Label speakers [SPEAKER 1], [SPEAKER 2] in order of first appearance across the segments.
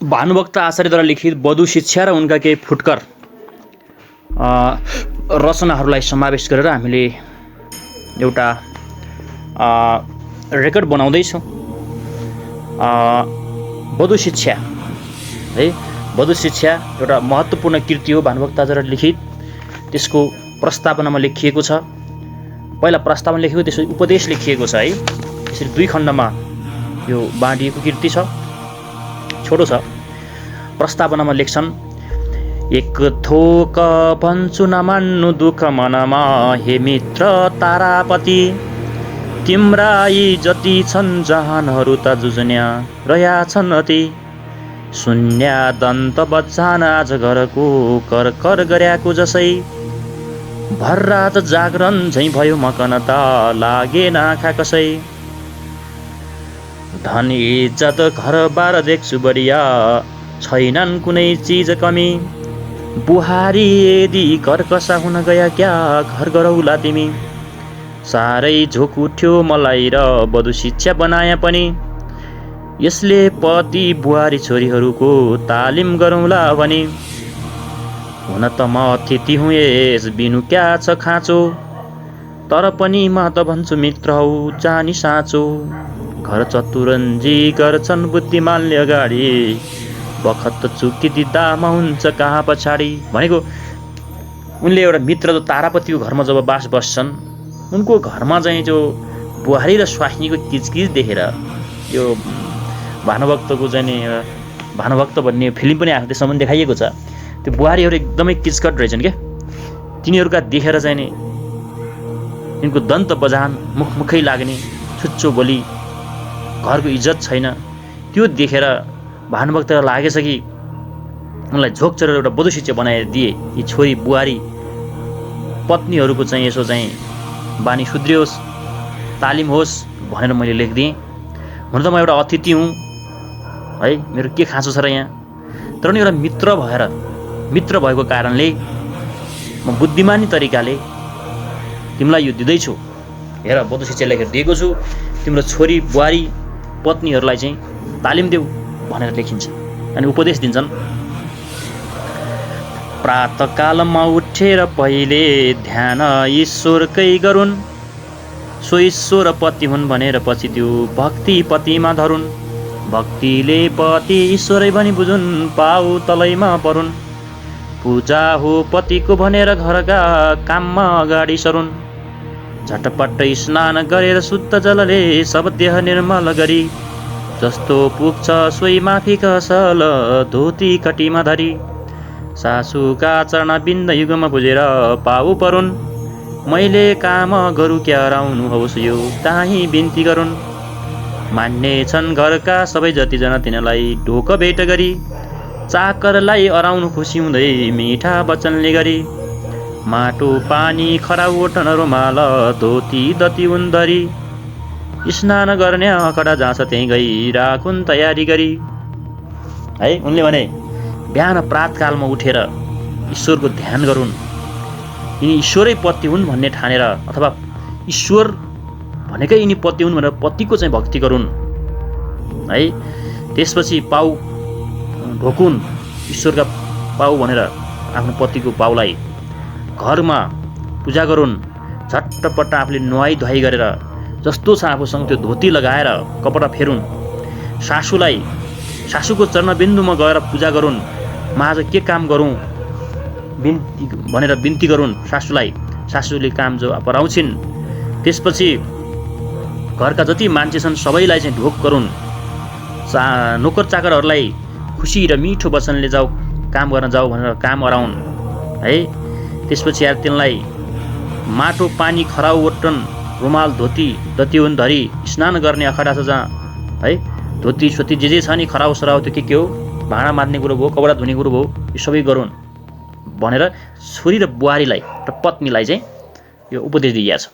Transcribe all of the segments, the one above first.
[SPEAKER 1] भानुभक्त आचार्यद्वारा लिखित बधु शिक्षा र उनका केही फुटकर रचनाहरूलाई समावेश गरेर हामीले एउटा रेकर्ड बनाउँदैछौँ। बधु शिक्षा है, बधु शिक्षा एउटा महत्त्वपूर्ण कृति हो भानुभक्त आचार्यले लिखित। त्यसको प्रस्तावनामा लेखिएको छ, पहिला प्रस्तावना लेखिएको, त्यसपछि उपदेश लेखिएको छ है। यसरी 2 खण्डमा यो बाँडिएको कृति छ, छोटो छ। प्रस्तावनामा लेख्छन्, एक थोक भन्छु नमान्नु दुःख मनमा, हे मित्र तारापति, तिम्रा यी जति छन् जहानहरू त जुझन्या रह्या छन् अति। शून्य दन्त बच्चान आज घरको कर कर गर्याको जसै, भररात जागरण झैँ भयो मकन त लागेन आँखा कसै। धन इज्जत घरबार देख्छु बढिया, छैनन् कुनै चिज कमी। बुहारी यदि कर्कसा हुन गया क्या घर गरौला तिमी। साह्रै झोक उठ्यो मलाई र बधु शिक्षा बनाए पनि, यसले पति बुहारी छोरीहरूको तालिम गरौँला भनी। हुन त म अतिथि हुँ यस बिनु क्या छ खाँचो, तर पनि म त भन्छु मित्र हौ जानी साँचो। घर चतुरन्जी गर्छन् बुद्धिमानले अगाडि, बखत चुकिदिँदा म हुन्छ कहाँ पछाडि। भनेको उनले एउटा मित्र जो तारापतिको घरमा जब बास बस्छन्, उनको घरमा चाहिँ जो बुहारी र स्वास्नीको किचकिच देखेर, यो भानुभक्तको चाहिँ नि भानुभक्त भन्ने फिल्म पनि आएको, त्यसमा पनि देखाइएको छ। त्यो बुहारीहरू एकदमै किचकट रहेछन् क्या। तिनीहरूका देखेर चाहिँ नि तिनको दन्त बजान मुखमुखै लाग्ने, छुच्चो बोली, घरको इज्जत छैन। त्यो देखेर भानुभक्तलाई लागेछ कि उनलाई झोक चढेर एउटा बधु शिक्षा बनाइदिए, यी छोरी बुहारी पत्नीहरूको चाहिँ यसो चाहिँ बानी सुध्रियोस्, तालिम होस् भनेर मैले लेखिदिएँ। हुन त म एउटा अतिथि हुँ है, मेरो के खाँचो छ र यहाँ, तर नि एउटा मित्र भएको कारणले म बुद्धिमानी तरिकाले तिमीलाई यो दिँदैछु। हेर बधु शिक्षा लेखेर दिएको छु, तिम्रो छोरी बुहारी पत्नीहरूलाई चाहिँ तालिम देऊ भनेर लेखिन्छ। अनि उपदेश दिन्छन्, प्रातःकालमा उठेर पहिले ध्यान ईश्वरकै गरून्, सो ईश्वर पति हुन् भनेर पछि त्यो भक्ति पतिमा धरुन्। भक्तिले पति ईश्वरै भनी बुझुन्, पाउ तलैमा परुन्। पूजा हो पतिको भनेर घरका काममा अगाडि सरुन्। झटपट स्नान गरेर शुद्ध जलले सब देह निर्मल गरी, जस्तो पुग्छ सोही माफी कसल धोती कटीमा धरी। सासूका चरण बिन्द युगमा बुझेर पाउ परुन्, मैले काम गरौँ क्या हराउनु होस् यो ताहीँ बिन्ती गरून्। मान्ने छन् घरका सबै जतिजना तिनीलाई ढोक भेट गरी, चाकरलाई अराउनु खुसी हुँदै मिठा वचनले गरी। माटो पानी खराउ ओठन रुमाल धोती दती उन्दरी, स्नान गर्ने अखडा जहाँ छ त्यहीँ गई राखुन् तयारी गरी। है, उनले भने बिहान प्रातकालमा उठेर ईश्वरको ध्यान गरून्, यिनी ईश्वरै पति हुन् भन्ने ठानेर, अथवा ईश्वर भनेकै यिनी पति हुन् भनेर पतिको चाहिँ भक्ति गरून् है। त्यसपछि पाउ ढोकुन्, ईश्वरका पाउ भनेर आफ्नो पतिको पाउलाई घरमा पूजा गरून्। झट्टपट्ट आफूले नुहाई धुवाई गरेर जस्तो छ आफूसँग त्यो धोती लगाएर कपडा फेरुन्। सासूको चरणबिन्दुमा गएर पूजा गरून्। म आज के काम गरौँ भनेर बिन्ती गरून् सासूलाई। सासूले काम जो पराउँछिन्। त्यसपछि घरका जति मान्छे छन् सबैलाई चाहिँ ढोक गरून्। नोकर चाकरहरूलाई खुसी र मिठो वचनले जाऊ, काम गर्न जाऊ भनेर काम अराउन् है। त्यसपछि यार तिनलाई माटो पानी खराउ ओटन रुमाल धोती दतिउन धरी स्नान गर्ने अखडा छ जहाँ है, धोती सोती जे छ नि खराउ सराउ त्यो के हो, भाँडा माझ्ने कुरो भयो, कपडा धुने कुरो भयो, यो सबै गरून् भनेर छोरी र बुहारीलाई र पत्नीलाई चाहिँ यो उपदेश दिइएको छ।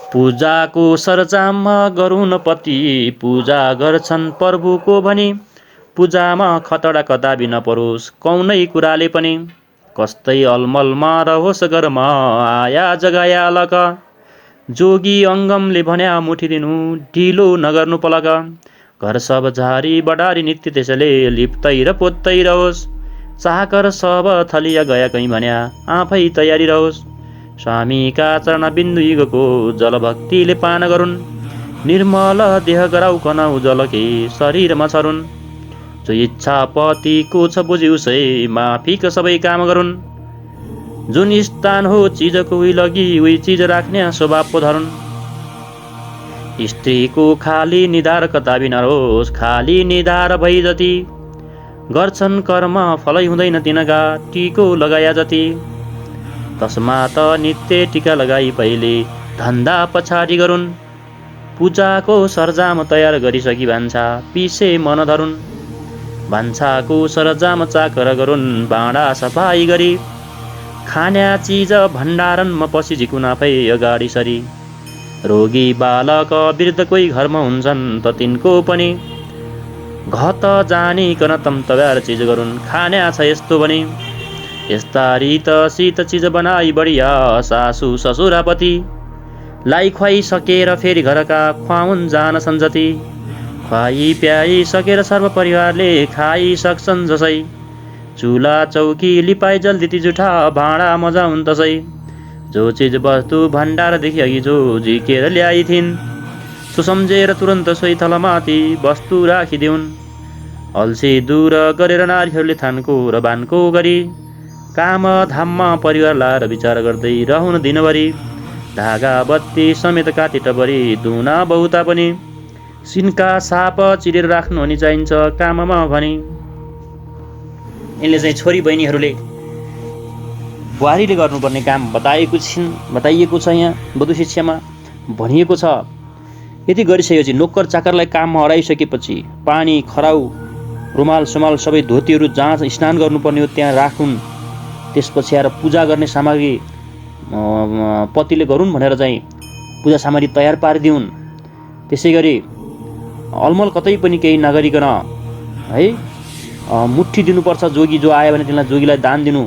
[SPEAKER 1] पूजाको सरजाममा गरून् पति पूजा गर्छन् प्रभुको भनी, पूजामा खतडा कदापि नपरोस् कौनै कुराले पनि। कस्तै अलमलमा रहोस् घरमा आया जगाया अलग, जोगी अङ्गमले भन्या मुठिदिनु ढिलो नगर्नु पलक। घर सब झारी बडारी नित्य त्यसले लिप्तै र पोत्तै रहोस्। चाकर सब थलिया गया कहीँ भन्या आफै तयारी रहोस्। स्वामीका चरण बिन्दु युगको जल भक्तिले पान गरून्। निर्मल देह गराउकन उजलके शरीरमा छरुन्। जो इच्छा पतिको छ बुझी उसै माफिक सबै काम गरून्। जुन स्थान हो चिजको उही लगी उही चिज राख्ने स्वभाव पो धरुन्। स्त्रीको खाली निधार कता बिना रोस्। खाली निधार भई जति गर्छन् कर्म फलै हुँदैन तिनका टिको लगाया जति। तस्मात नित्य टिका लगाई पहिले धन्दा पछाडि गरून्। पूजाको सरजाम तयार गरिसकी भान्सा पिसे मन धरुन्। भान्साको सरजाम चाकर गरून् भाँडा सफाई गरी। खान्या चिज भण्डारणमा पसी झिकुन आफै अगाडि सरी। रोगी बालक वृद्ध कोही घरमा हुन्छन् त तिनको पनि घत जानिकन तम्तब्यार चिज गरून् खान्या छ यस्तो भने। यस्ता रीत शीत चिज बनाई बढिया सासु ससुरापति। लाई खुवाई सकेर फेरि घरका खुवाउन् जान सन्जती। खुवाई प्याई सकेर सर्व परिवारले खाइ सक्छन् जसै। चुला चौकी लिपाई जल्दी जुठा भाँडा मजा हुन् तसै। जो चिज वस्तु भण्डारदेखि अघि जो झिकेर ल्याइ थिइन् सुसम्झेर तुरन्त सोही थलमाथि वस्तु राखिदेऊन्। अल्छी दूर गरेर नारीहरूले थानको र बानको गरी काम धाममा परिवार लाएर विचार गर्दै रहन दिनभरि। धागा बत्ती समेत काटी टपरी दुना बहुता पनि सिनका साप चिरेर राख्नु अनि चाहिन्छ काममा भनी। यिनले चाहिँ छोरी बहिनीहरूले बुहारीले गर्नुपर्ने काम बताइएको छ। यहाँ वधु शिक्षामा भनिएको छ। यति गरिसकेपछि नोकर चाकरलाई काममा हराइसकेपछि पानी खराउ रुमाल सुमाल सबै धोतीहरू जहाँ स्नान गर्नुपर्ने हो त्यहाँ राखुन्। त्यसपछि आएर पूजा गर्ने सामग्री पतिले गरून् भनेर चाहिँ पूजा सामग्री तयार पारिदिउन्। त्यसै गरी अलमल कतै पनि केही नगरिकन है मुठी दिनुपर्छ। जोगी जो आयो भने त्यसलाई जोगीलाई दान दिनु।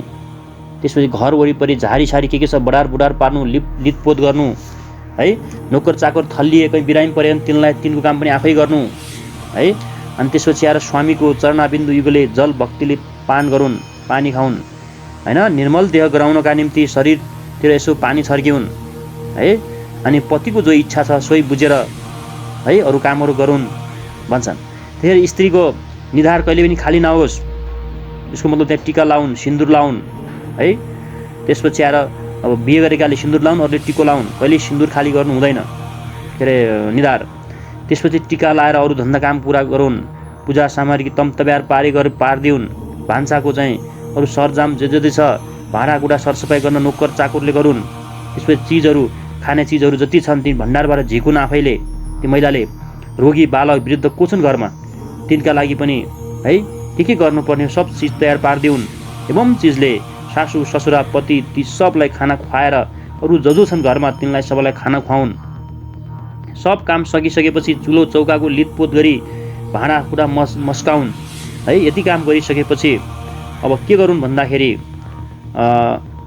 [SPEAKER 1] त्यसपछि घर वरिपरि झारी छारी के छ बडार बुडार पार्नु लिपपोत गर्नु है। नोकर चाकर थल्लिए कहीँ बिरामी परे भने तिनको काम पनि आफै गर्नु है। अनि त्यसपछि आएर स्वामीको चरणाबिन्दु युगले जल भक्तिले पान गरून् पानी खाउन् हैन। निर्मल देह गराउनका निम्ति शरीरतिर यसो पानी छर्किउन् है। अनि पतिको जो इच्छा छ सोही बुझेर है अरू कामहरू गरून् भन्छन्। त्यसरी स्त्रीको निधार कहिले पनि खाली नहोस्। यसको मतलब त्यहाँ टिका लाउन् सिन्दुर लाउन् है। त्यसपछि आएर अब बिहे गरेकाले सिन्दुर लाउन् अरूले टिको लाउन्। कहिले सिन्दुर खाली गर्नु हुँदैन के अरे निधार। त्यसपछि टिका लाएर अरू धन्दा काम पुरा गरून्। पूजा सामग्री तम्तब्यार पारिदिउन्। भान्साको चाहिँ अरू सरजाम जे जति छ भाँडाकुँडा सरसफाइ गर्न नोकर चाकरले गरून्। त्यसपछि चिजहरू खाने चिजहरू जति छन् ती भण्डारबाट झिकुन आफैले ती महिलाले। रोगी बालक वृद्ध को छन् घरमा तिनका लागि पनि है के गर्नुपर्ने सब चिज तयार पारिदिउन्। एवं चिजले सासु ससुरा पति ती सबलाई खाना खुवाएर अरू जो छन् घरमा तिनलाई सबैलाई खाना खुवाउन्। सब काम सकिसकेपछि चुलो चौकाको लिपपोत गरी भाँडाकुँडा मस्काउन् है। यति काम गरिसकेपछि अब के गरून् भन्दाखेरि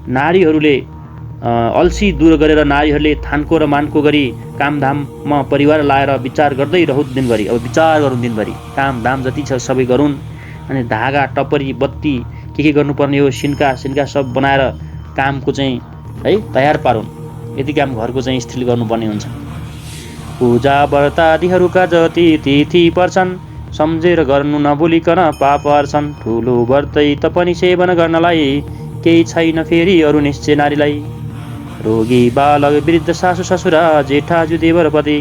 [SPEAKER 1] नारीहरूले अल्छी दूर गरेर नारीहरूले थानको र मानको गरी कामधाममा परिवार लाएर विचार गर्दै रहुन् दिनभरि। अब विचार गरून् दिनभरि कामधाम जति छ सबै गरून्। अनि धागा टपरी बत्ती के गर्नुपर्ने हो सिनका सब बनाएर कामको चाहिँ है तयार पारुन्। यति काम घरको चाहिँ स्त्रीले गर्नुपर्ने हुन्छ। पूजा व्रतादिहरूका जति तिथि पर्छन् सम्झेर गर्नु नभुलिकन पाप अर्छन्। ठुलो व्रतै त पनि सेवन गर्नलाई केही छैन फेरि अरू निश्चय नारीलाई। रोगी बालक वृद्ध सासु ससुरा जेठाजु देवरपति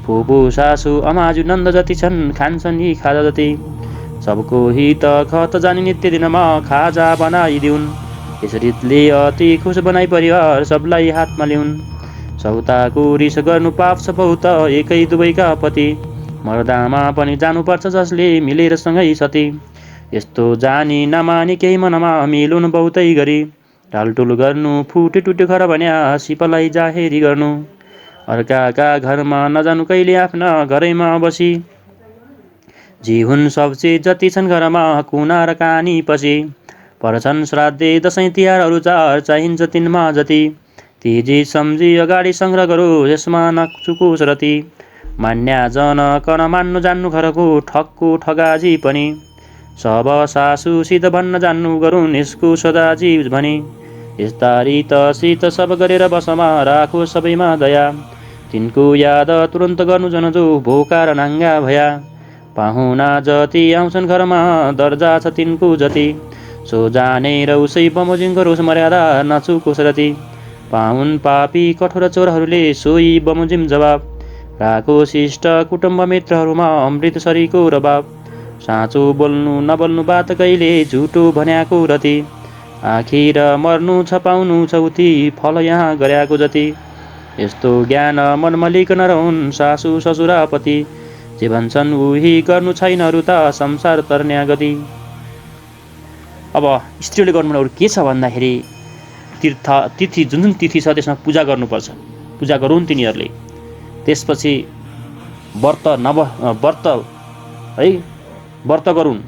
[SPEAKER 1] फुपू सासु अमाजु नन्द जति छन् खान्छन् यी खाजा जति। सबको हित खत जानी नित्य दिनमा खाजा बनाइदिउन्। यसरीले अति खुस बनाई परिवार सबलाई हातमा ल्याउन्। सौताको रिस गर्नु पाप छ बहुत एकै दुवैका पति। मर्दामा पनि जानुपर्छ जसले मिलेर सँगै सती। यस्तो जानी नमानी केही मनमा मिलुन् बहुतै गरी। टालटुल गर्नु फुटे टुटे घर भन्या सिपलाई जाहेरी गर्नु। अर्काका घरमा नजानु कहिले आफ्ना घरैमा बसी। जी हुन् सब चिज जति छन् घरमा कुना र कानी पछि। पर्छन् श्राद्धे दसैँ तिहारहरू चाड चाहिन्छ तिनमा जति। ती चिज सम्झी अगाडि सङ्ग्रह गरो यसमा नचुकोस् रति। मान्या जन कन मान्नु जान्नु घरको ठगको ठगाजी पनि सब सासूसित भन्न जान्नु गरून् यसको सदाजी भने यस्तारी तसित सब गरेर बसमा राखो सबैमा दया तिनको याद तुरन्त गर्नु जन जो भोका र नाङ्गा भया पाहुना जति आउँछन् घरमा दर्जा छ तिनको जति सो जाने र उसै बमोजिम गरोस् मर्यादा नचुकोस् रति पाहुन पापी कठोर चोरहरूले सोही बमोजिम जवाब राखो शिष्ट कुटुम्ब मित्रहरूमा अमृत सरीको रबाब साँचो बोल्नु नबोल्नु बात कहिले झुटो भन्याको रति आखिर मर्नु छ पाउनु छ उति फल यहाँ गर्याको जति यस्तो ज्ञान मनमलिक नरहुन् सासु ससुरापति जे भन्छन् उही गर्नु छैन अरू त संसार तर्न्या गति। अब स्त्रीले गर्नु अरू के छ भन्दाखेरि तिथि जुन जुन तिथि छ त्यसमा पूजा गर्नुपर्छ, पूजा गरून् तिनीहरूले। त्यसपछि व्रत व्रत गरून्,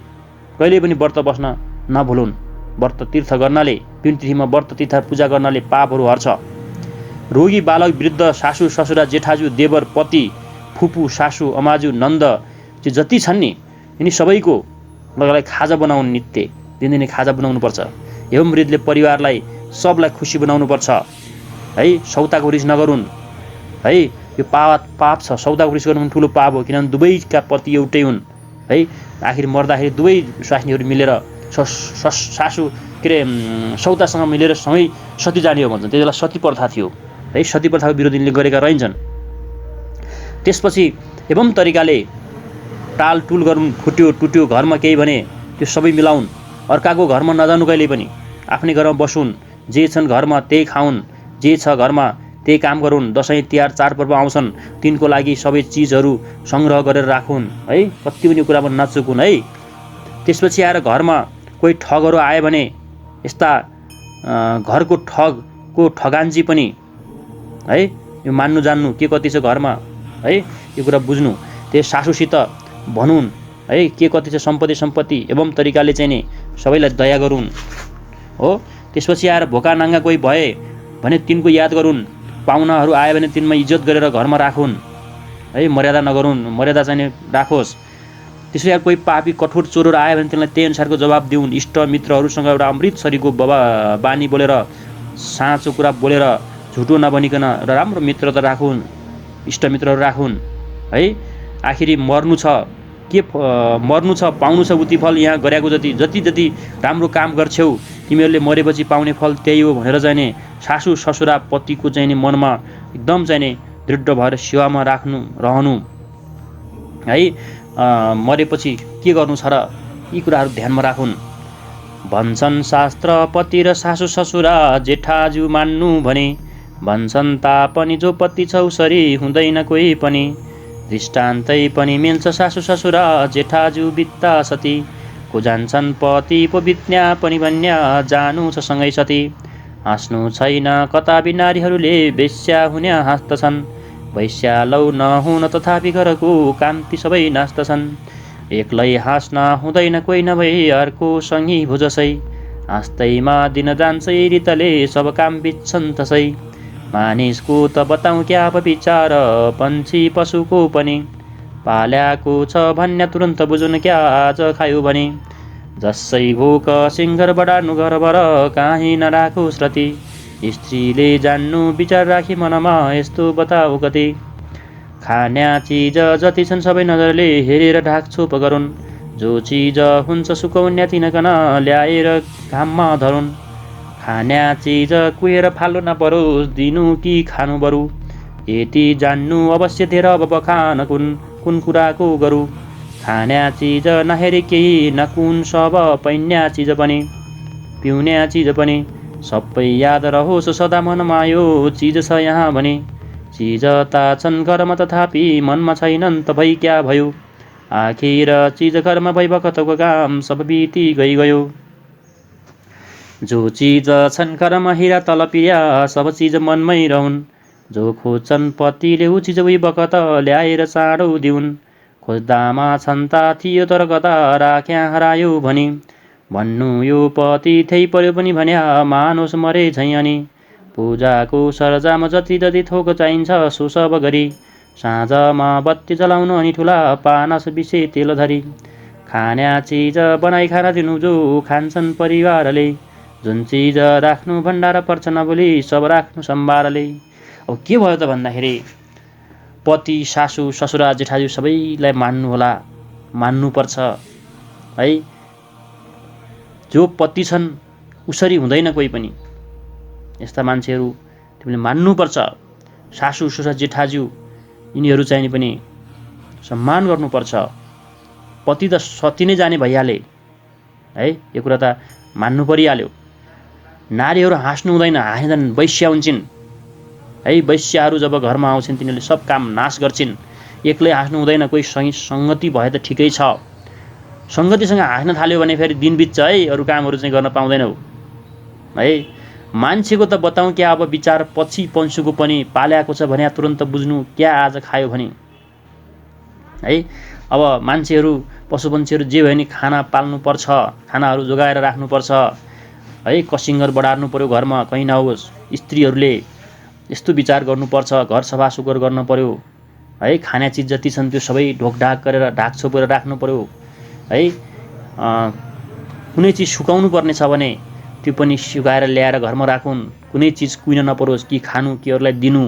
[SPEAKER 1] कहिले पनि व्रत बस्न नभुलुन्। व्रत तीर्थ गर्नाले जुन तिथिमा व्रत तीर्थ पूजा गर्नाले पापहरू हर्छ। रोगी बालक वृद्ध सासु ससुरा जेठाजु देवर पति फुपू सासु अमाजु नन्द जति छन् नि यिनी सबैको लगलाई खाजा बनाउनु नित्य दिनदिनै खाजा बनाउनु पर्छ। एवं वृद्धले परिवारलाई सबलाई खुसी बनाउनु पर्छ है। सौताको रिस नगरून् है, यो पाप छ। सौताको रिस गर्नु ठुलो पाप हो, किनभने दुवैका पति एउटै हुन् है। आखिर मर्दाखेरि दुवै स्वास्नीहरू मिलेर सासु के अरे सौतासँग मिलेर सँगै सती जाने हो भन्छन्। त्यति बेला सती प्रथा थियो है, सती प्रथाको विरोधीले गरेका रहन्छन्। त्यसपछि एवं तरिकाले टालटुल गरून्, फुट्यो टुट्यो घरमा केही भने त्यो सबै मिलाउन्, अर्काको घरमा नजानु कहिले पनि, आफ्नै घरमा बसुन्, जे छन् घरमा त्यही खाउन्, जे छ घरमा त्यही काम गरून्। दसैँ तिहार चाडपर्व आउँछन् तिनको लागि सबै चिजहरू सङ्ग्रह गरेर राखुन् है, कति पनि कुरामा नचुकुन् है। त्यसपछि आएर घरमा कोही ठगहरू आयो भने यस्ता घरको ठगको ठगान्जी पनि है यो मान्नु जान्नु के कति छ घरमा है, यो कुरा बुझ्नु। त्यस सासूसित भनुन् है के कति छ सम्पत्ति एवं तरिकाले चाहिँ नि सबैलाई दया गरून् हो। त्यसपछि आएर भोका नाङ्गा कोही भए भने तिनको याद गरून्, पाहुनाहरू आयो भने तिनमा इज्जत गरेर घरमा राखुन् है, मर्यादा नगरून्, मर्यादा चाहिँ राखोस्। त्यसपछि कोही पापी कठोर चोरहरू आयो भने तिनलाई त्यही अनुसारको जवाब दिउन्। इष्ट मित्रहरूसँग एउटा अमृत शरीरको बानी बोलेर साँचो कुरा बोलेर झुटो नबनिकन र राम्रो मित्रता राखुन्, इष्ट मित्रहरू राखुन् है। आखिरी मर्नु छ पाउनु छ उति फल यहाँ गरेको जति राम्रो काम गर्छौ तिमीहरूले मरेपछि पाउने फल त्यही हो भनेर चाहिँ नि सासु ससुरा पतिको चाहिँ नि मनमा एकदम चाहिँ नि दृढ भएर सेवामा रहनु है। मरेपछि के गर्नु छ र यी कुराहरू ध्यानमा राखुन्। भन्छन् शास्त्र पति र सासु ससुरा जेठाजु मान्नु भने भन्छन् तापनि जो पति छ उसरी हुँदैन कोही पनि। दृष्टान्तै पनि मिल्छ सासु ससुरा जेठाजु बित्ता सती को जान्छन् पति पो बित्न्या पनि भन्या जानु छ सँगै सती। हाँस्नु छैन कतापि नारीहरूले वेश्या हुन्या हाँस्दछन्, वैश्या लौ नहुन तथापि घरको कान्ति सबै नाच्दछन्। एक्लै हाँस्न हुँदैन कोही नभई अर्को सँगी भुजसै, हाँस्दैमा दिन जान्छ रितले सब काम बिच्छन् तसै। मानिसको त बताउँ क्या विचार पन्छी पशुको पनि, पाल्याको छ भन्ने तुरन्त बुझुन् क्या आज खायो भने। जसै भोक सिङ्गर बढार्नु घरबाट काहीँ नराखोस् रति, स्त्रीले जान्नु विचार राखी मनमा यस्तो बताऊ कति। खान्या चिज जति छन् सबै नजरले हेरेर ढाकछोप गरून्, जो चिज हुन्छ सुकाउन्या तिनकन ल्याएर घाममा धरुन्। खान्या चिज कुहेर फाल्नु नपरोस् दिनु कि खानु बरु, यति जान्नु अवश्य धेर अब बखान कुन कुराको गरु। खान्या चिज नहेरी केही नकुन सब पैन्या चिज पनि, पिउन्या चिज पनि सबै याद रहोस् सदा मनमा यो चिज छ यहाँ भने। चिज त छन् घरमा तथापि मनमा छैनन् त भई क्या भयो, आखिर चिज घरमा भई बखतको काम सब बिति गयो। जो चिज छन् घरमा हिरा तल पिया सब चिज मनमै रहन्, जो खोज्छन् पतिले ऊ चिज उही बखत ल्याएर चाँडो दिउन्। खोज्दामा छन् ता थियो तर कता राख्या हरायो भनी, भन्नु यो पति थै पर्यो पनि भन्या मानोस् मरे झैँ अनि। पूजाको सरजामा जति थोक चाहिन्छ सो सब गरी, साँझमा बत्ती जलाउन अनि ठुला पानस बिसे तेल धरी खाना चिज बनाई खान दिनु जो खान्छन् परिवारले जुन चिज राख्नु भण्डार पर्छ नबोली सब राख्नु सम्बारले। अब के भयो त भन्दाखेरि पति सासू ससुरा जेठाजु सबैलाई मान्नु होला, मान्नुपर्छ है। जो पति छन् उसरी हुँदैन कोही पनि। यस्ता मान्छेहरू तिमीले मान्नुपर्छ। सासू ससुरा जेठाजु यिनीहरू चाहिँ पनि सम्मान गर्नुपर्छ। पति त सती नै जाने भइहाले है, यो कुरा त मान्नु परिहाल्यो। नारीहरू हाँस्नु हुँदैन, हाँस्छन् वैश्या हुन्छन् है। वैश्याहरू जब घरमा आउँछन् तिनीहरूले सब काम नाश गर्छिन्। एक्लै हाँस्नु हुँदैन, कोही सङ्गति भए त ठिकै छ। सङ्गतिसँग हाँस्न थाल्यो भने फेरि दिन बित्छ है, अरू कामहरू चाहिँ गर्न पाउँदैनौ है। मान्छेको त बताउँ क्या, अब विचार पछि पन्सुको पनि पाल्याएको छ भने तुरन्त बुझ्नु क्या आज खायो भने है। अब मान्छेहरू पशुपन्छीहरू जे भयो नि खाना पाल्नुपर्छ, खानाहरू जोगाएर राख्नुपर्छ है। कसिङ्गर बढार्नु पर्यो घरमा, कहीँ नहोस्। स्त्रीहरूले यस्तो विचार गर्नुपर्छ, घर सफा सुग्घर गर्न पर्यो है। खाने चिज जति छन् त्यो सबै ढोकढाक गरेर ढाकछोपेर राख्नु पर्यो है। कुनै चिज सुकाउनु पर्ने छ भने त्यो पनि सुकाएर ल्याएर घरमा राखुन्। कुनै चिज कुहिन नपरोस्, कि खानु कि अरूलाई दिनु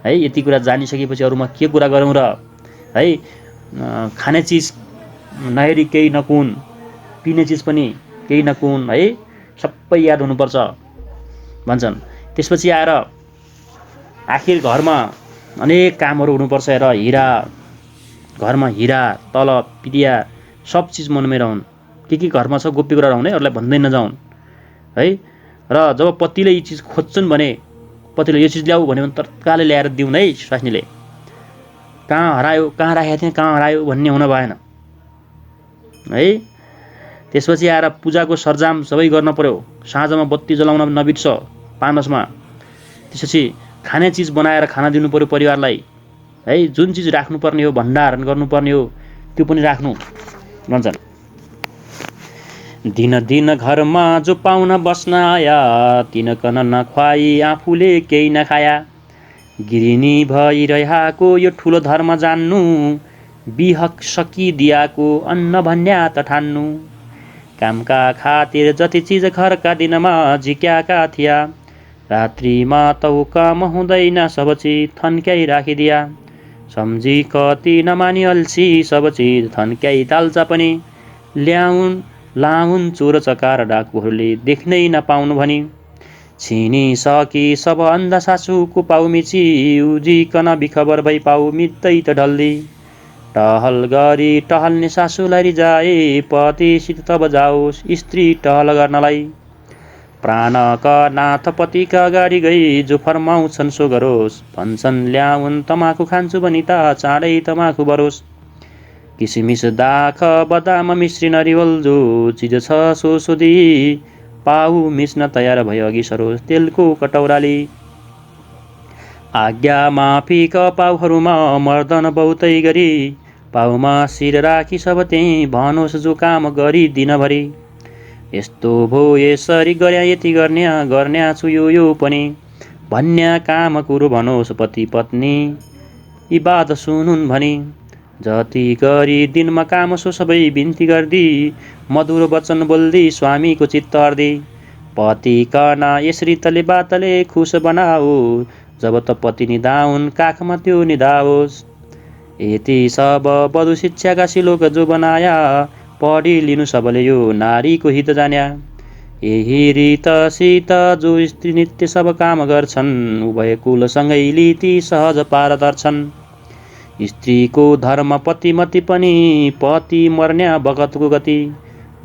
[SPEAKER 1] है। यति कुरा जानिसकेपछि अरूमा के कुरा गरौँ र है। खाने चिज नहेरी केही नकुन, पिने चिज पनि केही नकुन है, सबै याद हुनुपर्छ भन्छन्। त्यसपछि आएर आखिर घरमा अनेक कामहरू हुनुपर्छ। र हिरा, घरमा हिरा तल पिडिया सब चिज मनमै रहन्। के घरमा छ गोप्य कुरा रहने, अरूलाई भन्दै नजाउन् है। र जब पतिले यी चिज खोज्छन् भने पतिले यो चिज ल्याऊ भन्यो भने तत्कालै ल्याएर दिउन् है। स्वास्नीले कहाँ हरायो, कहाँ राखेको थिएँ, कहाँ हरायो भन्ने हुन भएन है। त्यसपछि आएर पूजाको सरजाम सबै गर्न पर्यो। साँझमा बत्ती जलाउन नबिर्स पानसमा। त्यसपछि खाने चिज बनाएर खाना दिनु पर्यो परिवारलाई है। जुन चिज राख्नुपर्ने हो, भण्डारण गर्नुपर्ने हो त्यो पनि राख्नु भन्छन्। दिन दिन घरमा जो पाहुना बस्न आया, तिनकन नख्वाई आफूले केही नखाया। गिरिनी भइरहेको यो ठुलो धर्म जान्नु, बिहक सकिदियाको अन्न भन्या त ठान्नु। कामका खातिर जति चिज घरका दिनमा झिक्याका थिया, रात्रिमा तौ काम हुँदैन सब चिज थन्क्याइ राखिदिया। सम्झी कति नमानी अल्छी सब चिज थन्क्याइ ताल्छ पनि, ल्याउन् लाउन् चोर चकार डाकुहरूले देख्नै नपाउनु भनी। छिनिसकी सब अन्धा सासुको पाउ मिची, उजिकन बिखबर भई पाउ मित्तै त ढल्दी। टहल गरी टहल्ने सासुलाई रिजाए, पतिसित तब जाओस् स्त्री टहल गर्नलाई। प्राणका नाथ पतिका अगाडि गई जो फर्माउँछन् सो गरोस्, भन्छन् ल्याउन् तमाखु खान्छु भनी त चाँडै तमाखु बरोस्। किसिमिस दाख बदाम मिश्री नरिवल जो चिज छ सो सोधी, पाउ मिस्न तयार भयो अघि सरोस् तेलको कटौराली। आज्ञा माफीका पाउहरूमा मर्दन बहुतै गरी, पाउमा शिर राखी सब त्यही भनोस् जो काम गरी दिनभरि। यस्तो भो यसरी गर्या यति गर्न्या छु यो पनि, भन्या काम कुरो भनोस् पति पत्नी यी बात सुनुन् भनी। जति गरी दिनमा काम सो सबै बिन्ती गर्दी, मधुर वचन बोल्दी स्वामीको चित्त हर्दी। पति कना यसरी तले बातले खुस बनाओ, जब त पति निधाउन् काखमा त्यो निधाओस्। यति सब वधु शिक्षाका श्लोक जो बनाया, पढी लिनु सबले यो नारीको हित जान्या। यही रीतसित जो स्त्री नित्य सब काम गर्छन्, उभय कुलसँगै लीति सहज पार दर्छन्। स्त्रीको धर्म पतिमती पनि, पति मर्न्या बगतको गति।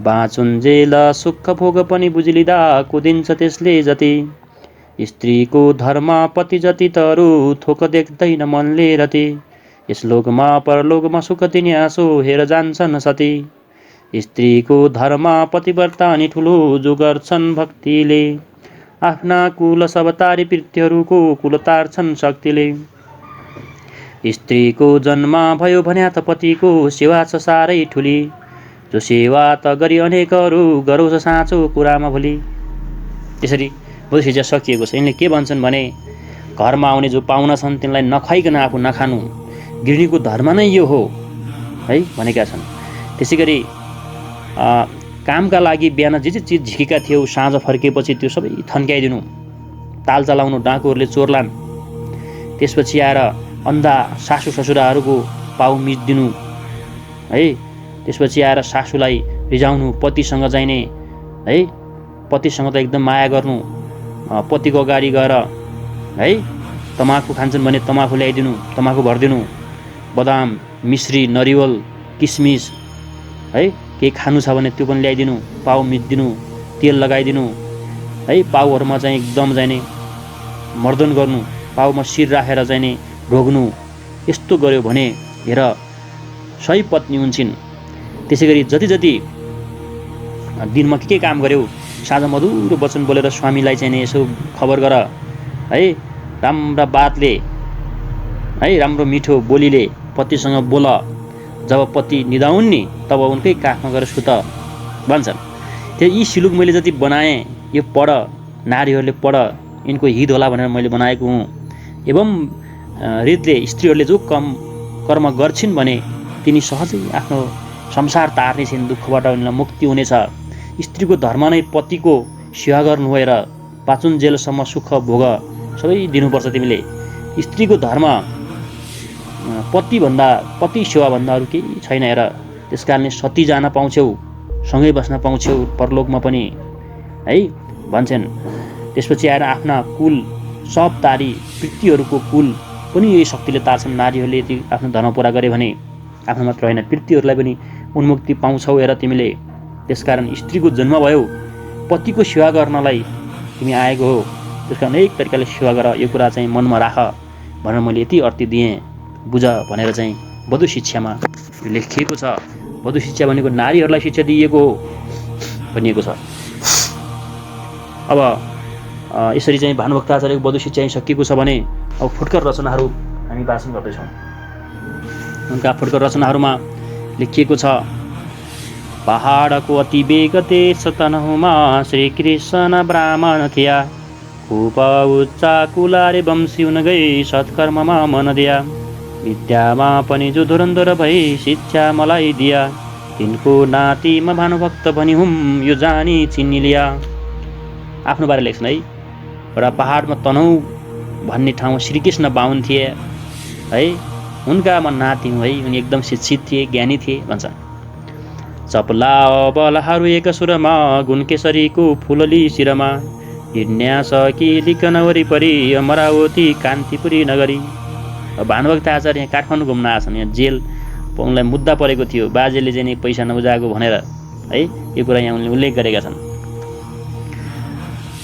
[SPEAKER 1] बाँचुन् जेल सुख भोग पनि बुझिलिँदा कुदिन्छ त्यसले जति। स्त्रीको धर्म पति जति तरु थोक देख्दैन मनले रति। यस लोकमा परलोकमा सुख दिने आशो हेर जान्छन् सती। स्त्रीको धर्म पतिव्रता अनि ठुलो जो गर्छन् भक्तिले, आफ्ना कुल सब तारी पितृहरूको कुल तार्छन् शक्तिले। स्त्रीको जन्म भयो भन्या त पतिको सेवा छ साह्रै ठुली, जो सेवा त गरी अनेकहरू गरोस् साँचो कुरामा भोलि। त्यसरी बुझिज सकिएको छ। यिनले के भन्छन् भने घरमा आउने जो पाहुना छन् तिनलाई नखाइकन आफू नखानु, गृहिणीको धर्म नै यो हो है भनेका छन्। त्यसै गरी कामका लागि बिहान जे चिज झिकेका थियौ साँझ फर्केपछि त्यो सबै थन्क्याइदिनु, ताल चलाउनु, डाँकुहरूले चोर्लान्। त्यसपछि आएर अन्धा सासू ससुराहरूको पाउ मिच्दिनु है। त्यसपछि आएर सासूलाई रिजाउनु, पतिसँग जाने है, पतिसँग त एकदम माया गर्नु, पतिको अगाडि गएर है तमाखु खान्छन् भने तमाखु ल्याइदिनु, तमाखु भरिदिनु, बदाम, मिश्री, नरिवल, किसमिस है केही खानु छ भने त्यो पनि ल्याइदिनु, पाउ मिच्दिनु, तेल लगाइदिनु है, पाउहरूमा चाहिँ एकदम जाने मर्दन गर्नु, पाउमा शिर राखेर जाने ढोग्नु। यस्तो गर्यो भने हेर सही पत्नी हुन्छन्। त्यसै गरी जति जति दिनमा के काम गर्यौ साँझ मधुरो वचन बोलेर स्वामीलाई चाहिँ नि यसो खबर गर है, राम्रा बातले है, राम्रो मिठो बोलीले पतिसँग बोल। जब पति निदाउन् नि तब उनकै काखमा गएर सुत भन्छन्। त्यो यी सिलुक मैले जति बनाएँ यो पढ, नारीहरूले पढ, यिनको हित होला भनेर मैले बनाएको हुँ। एवं रीतले स्त्रीहरूले जो कर्म गर्छिन् भने तिनी सहजै आफ्नो संसार तार्ने छिन्, दुःखबाट उनीलाई मुक्ति हुनेछ। स्त्रीको धर्म नै पतिको सेवा गर्नु भएर पाचुन्जेलसम्म सुख भोग सबै दिनुपर्छ तिमीले। स्त्रीको धर्म पति सेवाभन्दा अरू केही छैन हेर। त्यस कारणले सती जान पाउँछौ, सँगै बस्न पाउँछौ परलोकमा पनि है भन्छन्। त्यसपछि आएर आफ्ना कुल सब तारी, पितृहरूको कुल पनि यही शक्तिले तार्छन्। नारीहरूले यदि आफ्नो धर्म पुरा गरे भने आफ्नो मात्र होइन पितृहरूलाई पनि उन्मुक्ति पाउँछौ हेर तिमीले। त्यसकारण स्त्रीको जन्म भयो, पतिको सेवा गर्नलाई तिमी आएको हो। त्यसकारण एक तरिकाले सेवा गर, यो कुरा चाहिँ मनमा राख भनेर मैले यति अर्थ दिएँ, बुझ भनेर चाहिँ वधु शिक्षामा लेखिएको छ। वधु शिक्षा भनेको नारीहरूलाई शिक्षा दिइएको हो भनिएको छ। अब यसरी चाहिँ भानुभक्त आचार्यको वधु शिक्षा सकिएको छ भने अब फुटकर रचनाहरू हामी वाचन गर्दैछौँ। उनका फुटकर रचनाहरूमा लेखिएको छ, पहाडको अति बेगते सतनहुमा श्रीकृष्ण ब्राह्मण थिया, खूप उच्चा कुलारे वंशी हुन गई सत्कर्ममा मन दिया, विद्यामा पनि जो धुरन्धर भई शिक्षा मलाई दिया, तिनको नातिमा भानुभक्त भनी हुम यो जानी चिन्नी लिया। आफ्नो बारे लेख्छन् है। एउटा पहाडमा तनहु भन्ने ठाउँमा श्रीकृष्ण बाहुन थिए है, उनका म नाति हुँ है, उनी एकदम शिक्षित थिए, ज्ञानी थिए भन्छ। चपला बलहारु एक सुरमा गुणकेशरीको फुलली शिरमा, हिँड्या सकी लिकन वरिपरि अमरावती कान्तिपुरी नगरी। भानुभक्त आचार्य यहाँ काठमाडौँ घुम्न आछन्। यहाँ जेल उनलाई मुद्दा परेको थियो, बाजेले चाहिँ पैसा नबुझाएको भनेर है, यो कुरा यहाँ उनले उल्लेख गरेका छन्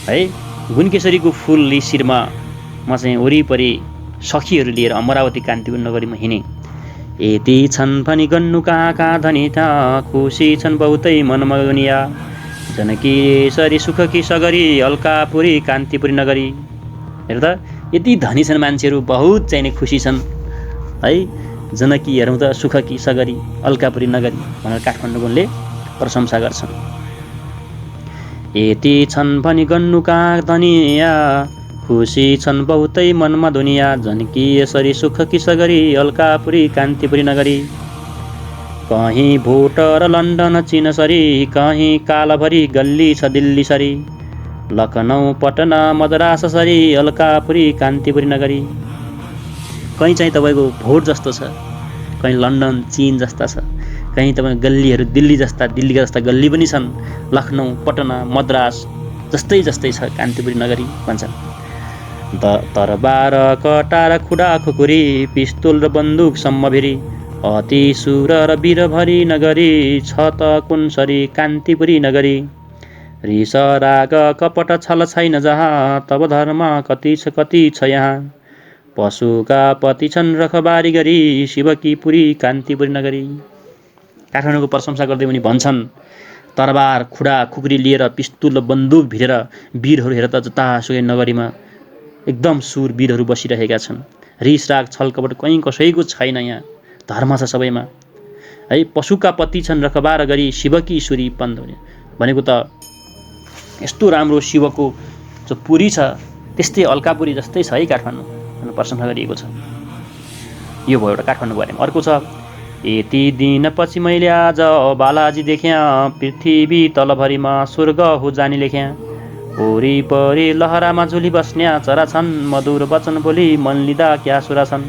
[SPEAKER 1] है। गुणकेशरीको फुलली शिरमा म चाहिँ वरिपरि सखीहरू लिएर अमरावती कान्तिपुर नगरीमा हिँडेँ। यति छन् भनी गन्नु कहाँ कहाँ धनी था, खुसी छन् बहुतै मनमा दुनिया, जनकीसरी सुख कि सगरी अलकापुरी कान्तिपुरी नगरी। हेर त यति धनी छन् मान्छेहरू, बहुत चाहिने खुसी छन् है, जनकीहरू त सुख कि सगरी अलकापुरी नगरी भनेर काठमाडौँको उनले प्रशंसा गर्छन्। यति छन् भनी गन्नु कहाँ धनिया, खुसी छन् बहुतै मनमा दुनिया, जनकी यसरी सुख कि सगरी अलकापुरी कान्तिपुरी नगरी। कहीँ भोटर लन्डन चीन सरी, कहीँ कालभरी गल्ली छ दिल्ली सरी, लखनऊ पटना मद्रास सरी अलकापुरी कान्तिपुरी नगरी। कहीँ चाहिँ तपाईँको भोट जस्तो छ, कहीँ लन्डन चीन जस्ता छ, कहीँ तपाईँ गल्लीहरू दिल्ली जस्ता, दिल्लीका जस्ता गल्ली पनि छन्, लखनऊ पटना मद्रास जस्तै जस्तै छ कान्तिपुरी नगरी भन्छन्। तरबार कटार खुडा खुकुरी, पिस्तोल र बन्दुक सम्म भेरी, अति सुर र वीरभरि नगरी छ त कुन सरी कान्तिपुरी नगरी। रिस राग कपट छल छैन जहाँ, तब धर्म कति छ यहाँ, पशुका पति छन् रखबारी गरी शिवकी पुरी कान्तिपुरी नगरी। काठमाडौँको प्रशंसा गर्दै उनी भन्छन्, तरबार खुडा खुकुरी लिएर पिस्तुल र बन्दुक भिरेर वीरहरू हेर त जतासुकै नगरीमा एकदम सुर वीरहरू बसिरहेका छन्। रिस राग छल कपट कहीँ कसैको छैन, यहाँ धर्म छ सबैमा है। पशुका पति छन् रखबार गरी शिवकी सुरी पन्द भनेको त यस्तो राम्रो शिवको जो पुरी छ त्यस्तै अलकापुरी जस्तै छ है काठमाडौँ भनेर प्रशंसा गरिएको छ। यो भयो एउटा काठमाडौँको बारेमा। अर्को छ, यति दिनपछि मैले आज बालाजी देख्या, पृथ्वी तलभरिमा स्वर्ग हो जानी लेख्या। वरिपरि लहरामा झुली बस्न्या चरा छन्, मधुर वचन बोली मन लिँदा क्या सुरा छन्।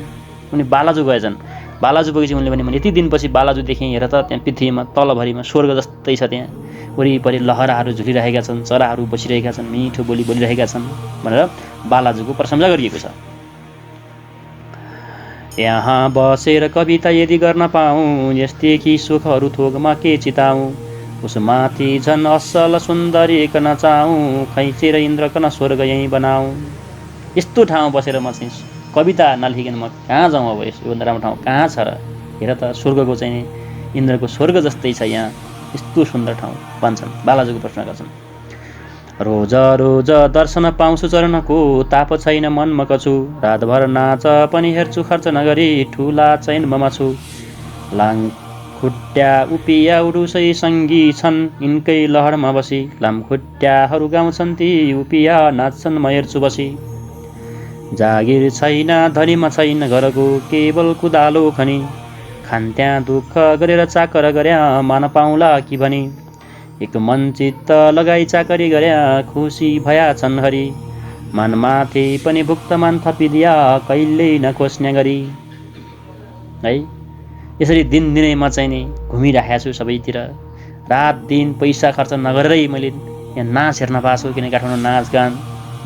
[SPEAKER 1] उनी बालाजु गएछन्। बालाजु पुगेपछि उनले भने यति दिनपछि बालाजु देखेँ, हेर त त्यहाँ पृथ्वीमा तलभरिमा स्वर्ग जस्तै छ, त्यहाँ वरिपरि लहराहरू झुलिरहेका छन्, चराहरू बसिरहेका छन्, मिठो बोली बोलिरहेका छन् भनेर बालाजुको प्रशंसा गरिएको छ। यहाँ बसेर कविता यदि गर्न पाऊँ, यस्तै कि सुखहरू थोकमा के चिताऊँ। उसमाथि झन् असल सुन्दरी कन चाहूँ, खैचेर इन्द्रकन स्वर्ग यहीँ बनाऊँ। यस्तो ठाउँ बसेर म चाहिँ कविता नलेखिकन म कहाँ जाउँ, अब यसभन्दा राम्रो ठाउँ कहाँ छ र? हेर त स्वर्गको चाहिँ इन्द्रको स्वर्ग जस्तै छ यहाँ, यस्तो सुन्दर ठाउँ भन्छन्, बालाजुको प्रश्न गर्छन्। रोज रोज दर्शन पाउँछु चरणको, ताप छैन मनमा कछु। रातभर नाच पनि हेर्छु खर्च नगरी, ठुला चैन ममा छु। लामखुट्टा उपिया उडुसै सङ्गी छन्, यिनकै लहरमा बसी। लामखुट्टाहरू गाउँछन् ती उपिया नाच्छन्, म हेर्छु बसी। जागिर छैन धनीमा छैन घरको, केवल कुदालो खनी। खान्त्या दुःख गरेर चाकर गर्या, मान पाउला कि भनी। एक मन चित्त लगाई चाकरी गर्या, खुसी भया छन् हरि। मनमाथि पनि भुक्तमान थपिदिया, कहिल्यै नखोज्ने गरी। है, यसरी दिनदिनै म चाहिँ नि घुमिरहेको छु सबैतिर। रात दिन पैसा खर्च नगरेरै मैले यहाँ नाच हेर्न पाएको छु, किनकि काठमाडौँ नाचगान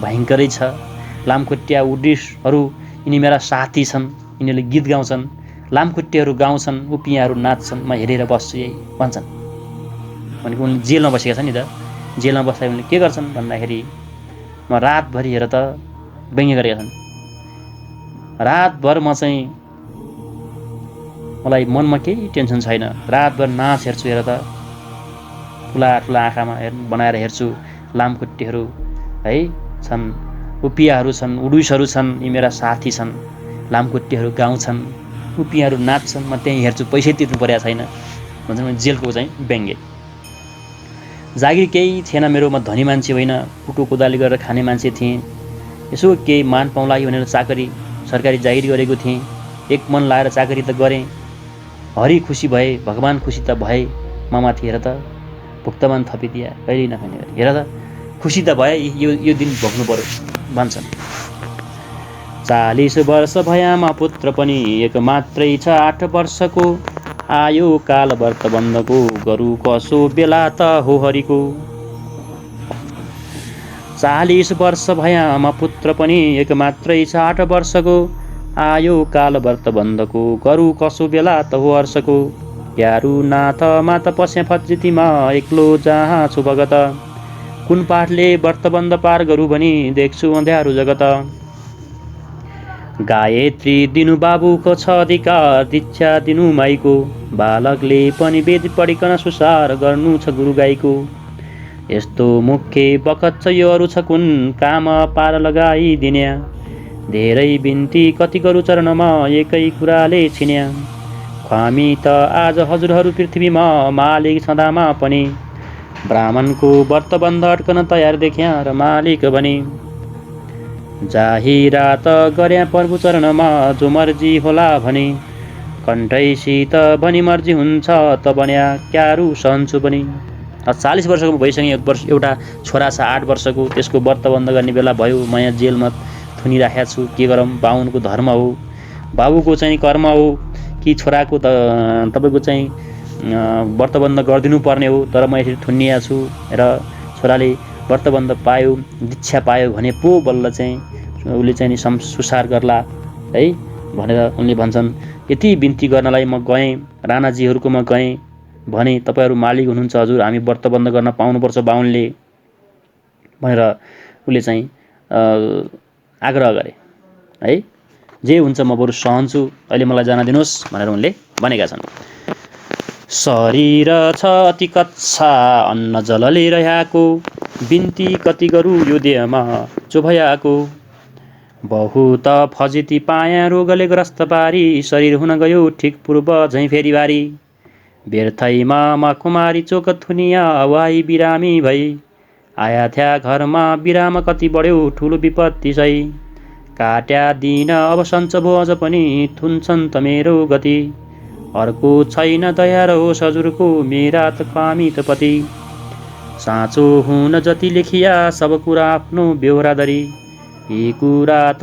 [SPEAKER 1] भयङ्करै छ। लामखुट्टिया उड्डिसहरू यिनी मेरा साथी छन्, यिनीहरूले गीत गाउँछन्। लामखुट्टेहरू गाउँछन्, उपियाहरू नाच्छन्, म हेरेर बस्छु यही भन्छन्। भनेको उनले जेलमा बसेका छन् नि त। जेलमा बस्दा उनले के गर्छन् भन्दाखेरि म रातभरि हेर त व्यङ्ग्य गरेका छन्। रातभर म चाहिँ मलाई मनमा केही टेन्सन छैन, रातभर नाच हेर्छु, हेर त ठुला ठुला आँखामा बनाएर हेर्छु। लामखुट्टेहरू है छन्, उपियाहरू छन्, उडुसहरू छन्, यी मेरा साथी छन्। लामखुट्टेहरू गाउँछन्, उपियाहरू नाच्छन्, म त्यहीँ हेर्छु, पैसै तिर्नु परेको छैन भन्छन्। जेलको चाहिँ व्यङ्ग्य। जागिर केही थिएन मेरो, म धनी मान्छे होइन, कुटो कोदाली गरेर खाने मान्छे थिएँ। यसो केही मान पाउँला कि भनेर चाकरी सरकारी जागिर गरेको थिएँ। एक मन लाएर चाकरी त गरेँ, हरि खुसी भए, भगवान् खुसी त भए। ममाथि हेर त भुक्तमान थपिदिया, कहिल्यै नखाने गरी। हेर त खुसी त भए, यो दिन भोग्नु पर्यो भन्छन्। 40 वर्ष भयामा पुत्र पनि एक मात्रै छ 8 वर्षको। आयो काल व्रत बन्धको, गरु कसो बेला त हो हरिको। 40 वर्ष भयामा पुत्र पनि एक मात्रै छ 8 वर्षको। आयो काल व्रत बन्धको, गरु कसो बेला त हो हर्षको। प्यारू नाथ मात पस्या फज्जितीमा, एक्लो जहाँ छु भगत। कुन पाठले व्रत बन्ध पार गरु भनी, देख्छु अँध्यारो जगत। गायत्री दिनु बाबुको छ अधिकार, दीक्षा दिनु माईको। बालकले पनि वेद पढिकन सुसार गर्नु छ गुरु गाईको। यस्तो मुख्य बखत छ यो अरू छ कुन, काम पार लगाइदिन्या। धेरै बिन्ती कति गरु चरणमा, एकै कुराले छिन्या। ख्वामी त आज हजुरहरू पृथ्वीमा, मालिक छँदामा पनि। ब्राह्मणको व्रत बन्ध अड्कन तयार देख्या, र मालिक बने। जाहिरात गर्या प्रभु चरणमा, जो मर्जी होला भने। कण्ठैसित भनी मर्जी हुन्छ त बन्या, क्यारू सहन्छु पनि। 40 वर्षको भइसकेँ, एउटा छोरा छ 8 वर्षको, त्यसको व्रत बन्ध गर्ने बेला भयो। म यहाँ जेलमा थुनिराखेको छु, के गरौँ? बाहुनको धर्म हो, बाबुको चाहिँ कर्म हो कि छोराको त तपाईँको चाहिँ व्रत बन्ध गरिदिनु पर्ने हो। तर म यसरी थुनिएको छु र छोराले व्रत बन्ध पायो, दीक्षा पायो भने पो बल्ल चाहिँ उसले चाहिँ सुसार गर्ला है भनेर उनले भन्छन्। यति बिन्ती गर्नलाई म गएँ, राणाजीहरूकोमा गएँ भने तपाईँहरू मालिक हुनुहुन्छ हजुर, हामी व्रत बन्ध गर्न पाउनुपर्छ बाहुनले भनेर उसले चाहिँ आग्रह गरे है। जे हुन्छ म बरु सहन्छु, अहिले मलाई जान दिनुहोस् भनेर उनले भनेका छन्। शरीर छ अति कच्चा, अन्न जलले रह्याको। बिन्ती कति गरु यो देहमा जो भयाको। बहुत फजिती पाया रोगले ग्रस्त पारी, शरीर हुन गयो ठिक पूर्व झैँ फेरि बारी। व्यर्थैमा म कुमारी चोक थुनिया, वाही बिरामी भई। आया थ्या घरमा बिराम कति बढ्यो, ठुलो विपत्ति सही। काट्या दिन अब सन्च भो अझ पनि थुन्छन् त मेरो गति अर्को छैन दया र होस् हजुरको मेरा त कामित पति साँचो हुन जति लेखिया सब कुरा आफ्नो बेहोरादरी यी कुरा त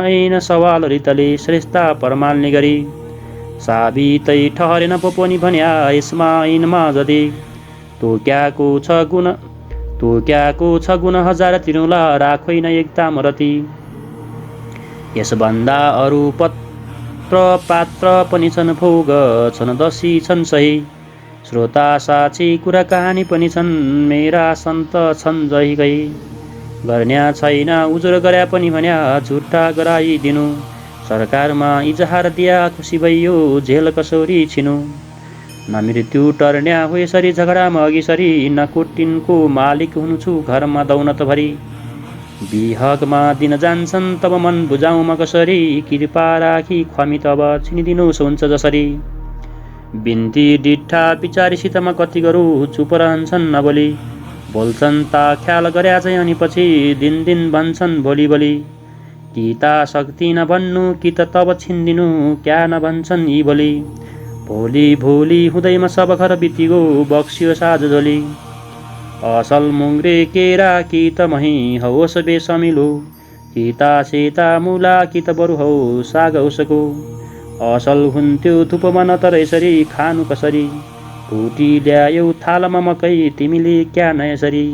[SPEAKER 1] ऐन सवाल रितले श्रेष्ठता परमाल्ने गरी साबितै ठहरेन पो पनि भन्या यसमा ऐनमा जति तोक्याको छ गुण हजार तिरौला राखैन एक दाम रति यसभन्दा अरू पत्र पात्र पनि छन् भोग छन् दसी छन् सही श्रोता साक्षी कुरा कहानी पनि छन् मेरा सन्त छन् जही गई गर्न्या छैन उजुर गर्या पनि भन्या झुट्टा गराइदिनु सरकारमा इजहार दिया खुसी भइयो झेल कसरी छिनु न मृत्यु टर्न्या हो यसरी झगडामा अघि सरी न कोटिनको मालिक हुन्छु घरमा दौलत भरी बिहकमा दिन जान्छन् तब मन बुझाउमा कसरी कृपा राखी ख्वामी तब छिनिदिनुहोस् हुन्छ जसरी बिन्ती डिठा पिचारीसितमा कति गरौँ चुप रहन्छन् नबोली बोल्छन् ता ख्याल गर्या चाहिँ अनि पछि दिन दिन भन्छन् भोलि भोलि कि ता शक्ति नभन्नु कि त तब छिन्दिनु क्या नभन्छन् यी भोलि भोलि भोलि हुँदैमा सब घर बितिगो बक्सियो साझ झोली असल मुङ्ग्रे केरा कि त मही होस् बेसमिलो कि ता सेता मुला कि त बरु हौ साग उसको असल हुन्थ्यो थुपोमा न तर यसरी खानु कसरी भुटी ल्यायौ थालमा मकै तिमीले क्या न यसरी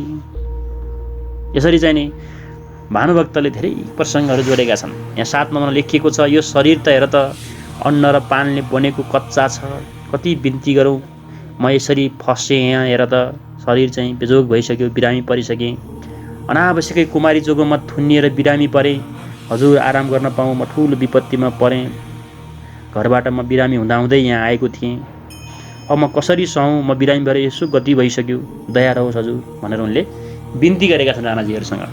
[SPEAKER 1] चाहिँ नि भानुभक्तले धेरै प्रसङ्गहरू जोडेका छन्। यहाँ 7 नम्बरमा लेखिएको छ यो शरीर त हेर त अन्न र पानले बनेको कच्चा छ कति बिन्ती गरौँ म यसरी फसेँ यहाँ हेर त शरीर चाहिँ बेजोग भइसक्यो बिरामी परिसकेँ अनावश्यकै कुमारी जोगोमा थुनिएर बिरामी परेँ हजुर आराम गर्न पाऊँ म ठुलो विपत्तिमा परेँ घरबाट म बिरामी हुँदाहुँदै यहाँ आएको थिएँ अब म कसरी सहौँ म बिरामी भएर यसो गति भइसक्यो दया रहोस् हजुर भनेर उनले बिन्ती गरेका छन् राणाजीहरूसँग।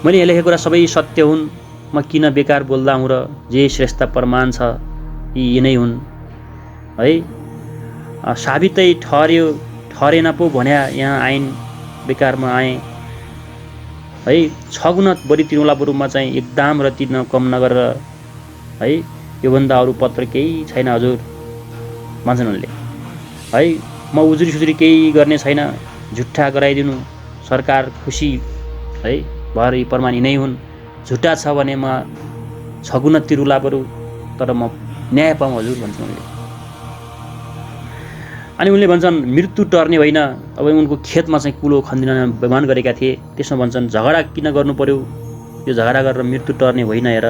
[SPEAKER 1] मैले यहाँ लेखेको कुरा सबै सत्य हुन् म किन बेकार बोल्दा हुँ र जे श्रेष्ठ प्रमाण छ यी नै हुन् है साबितै ठहरेन पो भन्या यहाँ आइन् बेकारमा आएँ है 6 गुणा बढी तिरौला बरुमा चाहिँ एकदम रति कम नगरेर है योभन्दा अरू पत्र केही छैन हजुर भन्छन् उनले है म उजुरी सुजुरी केही गर्ने छैन झुट्टा गराइदिनु सरकार खुसी है भएर यी प्रमाण यिनै हुन् झुट्टा छ भने म 6 गुणा तिरौला बरु तर म न्याय पाऊँ हजुर भन्छन् उनले। अनि उनले भन्छन् मृत्यु टर्ने होइन अब उनको खेतमा चाहिँ कुलो खन्दिन बेमान गरेका थिए त्यसमा भन्छन् झगडा किन गर्नु पर्यो यो झगडा गरेर मृत्यु टर्ने होइन हेर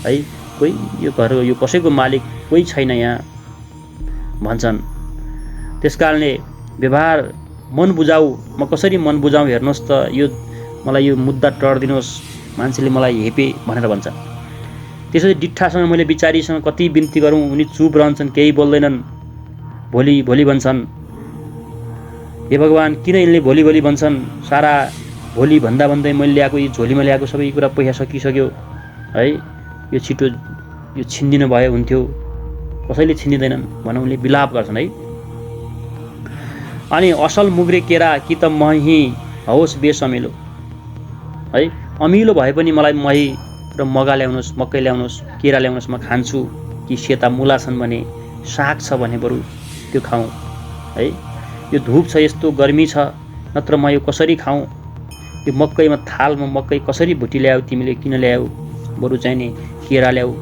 [SPEAKER 1] है कोही यो घर यो कसैको मालिक कोही छैन यहाँ भन्छन् त्यसकारणले व्यवहार मन बुझाऊ म कसरी मन बुझाउँ हेर्नुहोस् त यो मलाई यो मुद्दा टर्दिनुहोस् मान्छेले मलाई हेपे भनेर भन्छ। त्यसैले डिट्ठासँग मैले बिचारीसँग कति बिन्ती गरौँ उनी चुप रहन्छन् केही बोल्दैनन् भोलि भन्छन् हे भगवान् किन यिनले भोलि भन्छन् सारा भोलि भन्दै मैले ल्याएको यी झोलीमा ल्याएको सबै कुरा पैसा सकिसक्यो है यो छिटो यो छिन्दिनु भए हुन्थ्यो कसैले छिन्दिँदैनन् भनेर उनले विलाप गर्छन् है। अनि असल मुग्रे केरा कि त मही होस् बेसमिलो है अमिलो भए पनि मलाई मही र मगा ल्याउनुहोस् मकै ल्याउनुहोस् केरा ल्याउनुहोस् म खान्छु कि सेता मुला छन् भने साग छ भने बरु त्यो खाऊँ है यो धुप छ यस्तो गर्मी छ नत्र म यो कसरी खाऊँ यो मकैमा थालमा मकै कसरी भुटी ल्याऊ तिमीले किन ल्याऊ बरु चाहिँ नि केरा ल्याऊ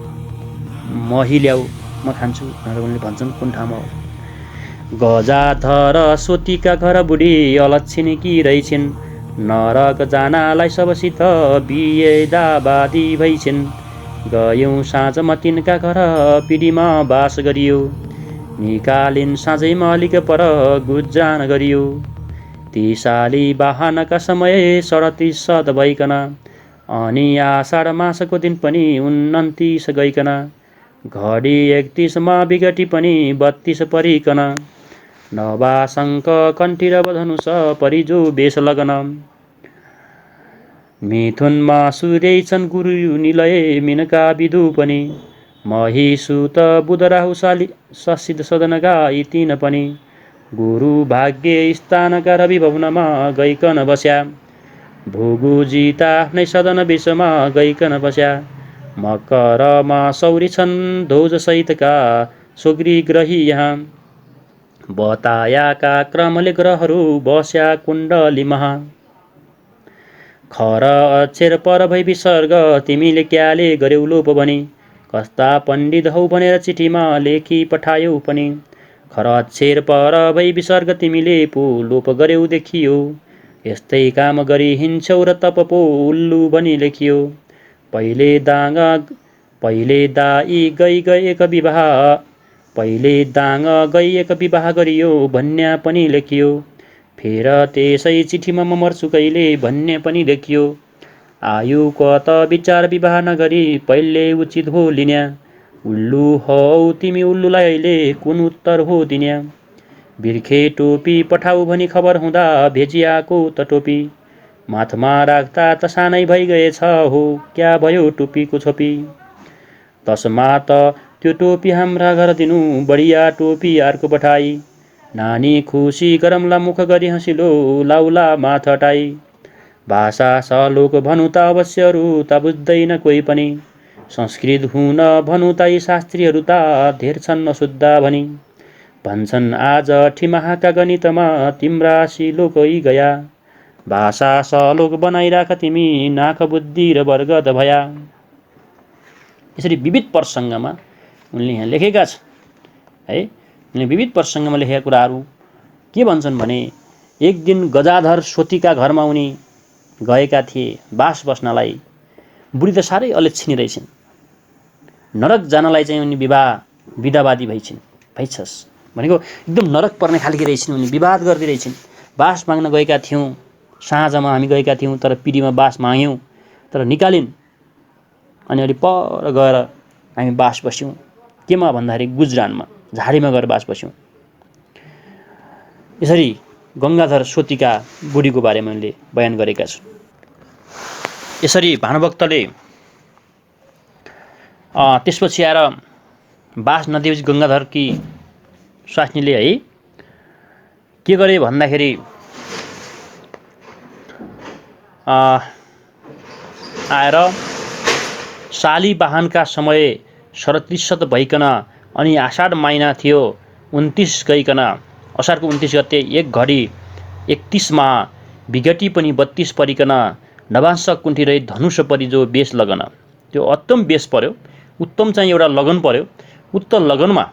[SPEAKER 1] मही ल्याऊ म खान्छु भनेर उनले भन्छन् कुन ठाउँमा हो। गजाधर सोतीका घर बुढी अलक्षिणी कि रहेछन् नरक जानालाई सबसित बिएदाबादी भइछन् गयौँ साँझमा तिनका घर पिँढीमा बास गरियो निकालिन् साँझैमा अलिक पर गुजान गरियो ती साली वाहनका समय 37 भइकन अनि आषाढ मासको दिन पनि 29 गइकन घडी 31 मा बिगटी पनि 32 परिकन नवाशङ्क कण्ठी र धनुष परिजो बेस लगन मिथुनमा सूर्य छन् गुरु निलय मिनका विदु पनि महिषुत बुध राहु ससिद सदनका यी तीन पनि गुरु भाग्य स्थानका रवि भवनमा गइकन बस्या भोगुजिता आफ्नै सदन विषमा गइकन बस्या मकरमा सौरी छन् ध्वजसहितका सोग्री ग्रही यहाँ बतायाका क्रमले ग्रहहरू बस्या कुण्डलीमा खर अक्षर पर भई विसर्ग तिमीले क्याले गर्यौ लोप भनी कस्ता पण्डित हौ भनेर चिठीमा लेखी पठायौ पनि खर अक्षर पर भई विसर्ग तिमीले पो लोप गर्यौ देखियो यस्तै काम गरी हिँड्छौ र तप पो उल्लु भनी लेखियो पहिले दाई गई एक विवाह पहिले दाङ गई एक विवाह गरियो भन्ने पनि लेखियो फेर त्यसै चिठीमा म मर्छु कहिले भन्ने पनि लेखियो आयुको त विचार विवाह नगरी पहिले उचित हो लिन्या उल्लु हौ तिमी उल्लुलाई अहिले कुन उत्तर हो दिन्या बिर्खे टोपी पठाऊ भनी खबर हुँदा भेजिआको त टोपी माथमा राख्दा त सानै भइगएछ हो क्या भयो टोपीको छोपी तसमा त त्यो टोपी हाम्रा घर दिनु बढिया टोपी अर्को पठाई नानी खुसी गरमला मुख गरी हँसिलो लाउला माथ हटाई भाषा सलोक भनु त अवश्यहरू त बुझ्दैन कोही पनि संस्कृत हुन भनु त यी शास्त्रीहरू त धेर छन् नसुद्धा भनी भन्छन् आज ठिमाहाका गणितमा तिम्रा सिलोकै गया भाषा सलोक बनाइराख तिमी नाक बुद्धि र बर्गद भया। यसरी विविध प्रसङ्गमा उनले यहाँ लेखेका छन् है। उनले विविध प्रसङ्गमा लेखेका कुराहरू के भन्छन् भने एक दिन गजाधर सोतीका घरमा उनी गएका थिए बास बस्नलाई। बुढी त साह्रै अलेच्छिनी रहेछन्। नरक जानलाई चाहिँ उनी विदावादी भइछस् भनेको एकदम नरक पर्ने खालकी रहेछन्। उनी विवाद गर्दै रहेछन्। बास माग्न गएका थियौँ, साँझमा हामी गएका थियौँ, तर पिँढीमा बास माग्यौँ तर निकालिन्। अनि अलि पर गएर हामी बास बस्यौँ। केमा भन्दाखेरि गुजरानमा झाडीमा गएर बास बस्यौँ। यसरी गङ्गाधर सोतीका बुढीको बारेमा उनले बयान गरेका छन्। यसरी भानुभक्तले त्यसपछि आएर बास नदिएपछि गङ्गाधरकी स्वास्नीले है के गरे भन्दाखेरि आएर साली वाहनका समय शरदृषद भइकन अनि आषाढ महिना थियो 29 गइकन असारको 29 गते एक घडी 31 मा विघटी पनि 32 परिकन नवांश कुण्ठी रही धनुष परि जो बेस लगन। त्यो उत्तम बेस पर्यो, उत्तम चाहिँ एउटा लगन पर्यो। उक्त लगनमा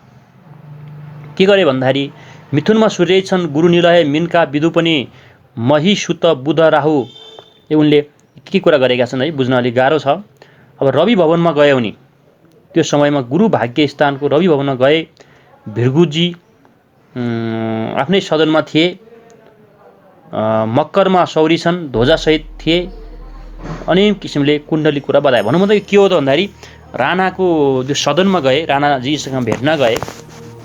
[SPEAKER 1] के गरे भन्दाखेरि मिथुनमा सूर्य छन् गुरु निलय मिनका विदु पनि मही सुत बुध राहु। यो उनले के कुरा गरेका छन् है, बुझ्न अलिक गाह्रो छ। अब रवि भवनमा गए उनी, त्यो समयमा गुरु भाग्य स्थानको रवि भवनमा गए। भृगुजी आफ्नै सदनमा थिए। मकरमा सौरी छन्, ध्वजासहित थिए। अनेक किसिमले कुण्डली कुरा बताए। भनौँ मतलब के हो त भन्दाखेरि राणाको त्यो सदनमा गए, राणाजीसँग भेट्न गए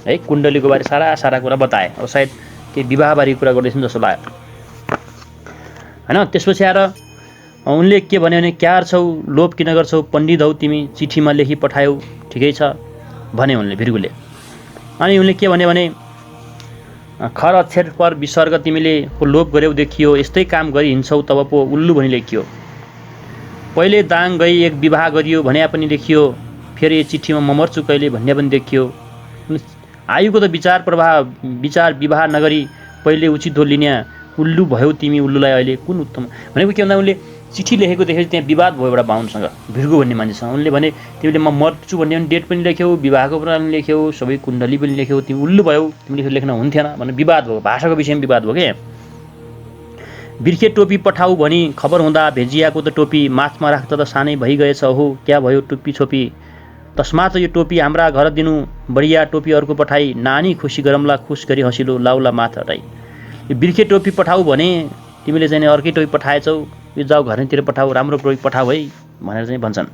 [SPEAKER 1] है। कुण्डलीको बारे सारा कुरा बताए। अब सायद केही विवाहबारे कुरा गर्दैछन् जस्तो लाग्यो हैन। त्यसपछि आएर उनले के भने क्यार छौ, लोभ किन गर्छौ, पण्डित हौ तिमी, चिठीमा लेखी पठायौ, ठिकै छ भने उनले भृगुले। अनि उनले के भने खर अक्षर पर विसर्ग तिमीले लोभ गर्यौ देखियो, यस्तै काम गरी हिँड्छौ तब पो उल्लु भनी लेखियो। पहिले दाङ गई एक विवाह गरियो भने पनि लेखियो। फेरि चिठीमा म मर्छु कहिले भन्ने पनि देखियो। आयुको त विचार विवाह नगरी पहिले उचित हो लिन्या उल्लु भयो तिमी उल्लुलाई अहिले कुन उत्तम। भनेको के भन्दा उनले चिठी लेखेको देखेपछि त्यहाँ विवाद भयो एउटा बाहुनसँग, भृगु भन्ने मान्छेसँग। उनले भने तिमीले म मर्छु भन्ने पनि डेट पनि लेख्यौ, विवाहको कुरा पनि लेख्यौ, सबै कुण्डली पनि लेख्यौ, तिमी उल्लु भयो, तिमीले लेख्न हुन्थेन भने विवाद भयो। भाषाको विषयमा विवाद भयो के। बिर्खे टोपी पठाऊ भनी खबर हुँदा भेजियाको त टोपी माथमा राख्दा त सानै भइगएछ हो क्या भयो टोपी छोपी। तस्मात यो टोपी हाम्रा घर दिनु बढिया टोपी अर्को पठाई नानी खुसी गरमला खुस गरी हँसिलो लाउला माथ हटाई। यो बिर्खे टोपी पठाऊ भने तिमीले चाहिँ अर्कै टोपी पठाएछौ, यो जाऊ घरतिर पठाऊ, राम्रो टोपी पठाऊ है भनेर चाहिँ भन्छन्।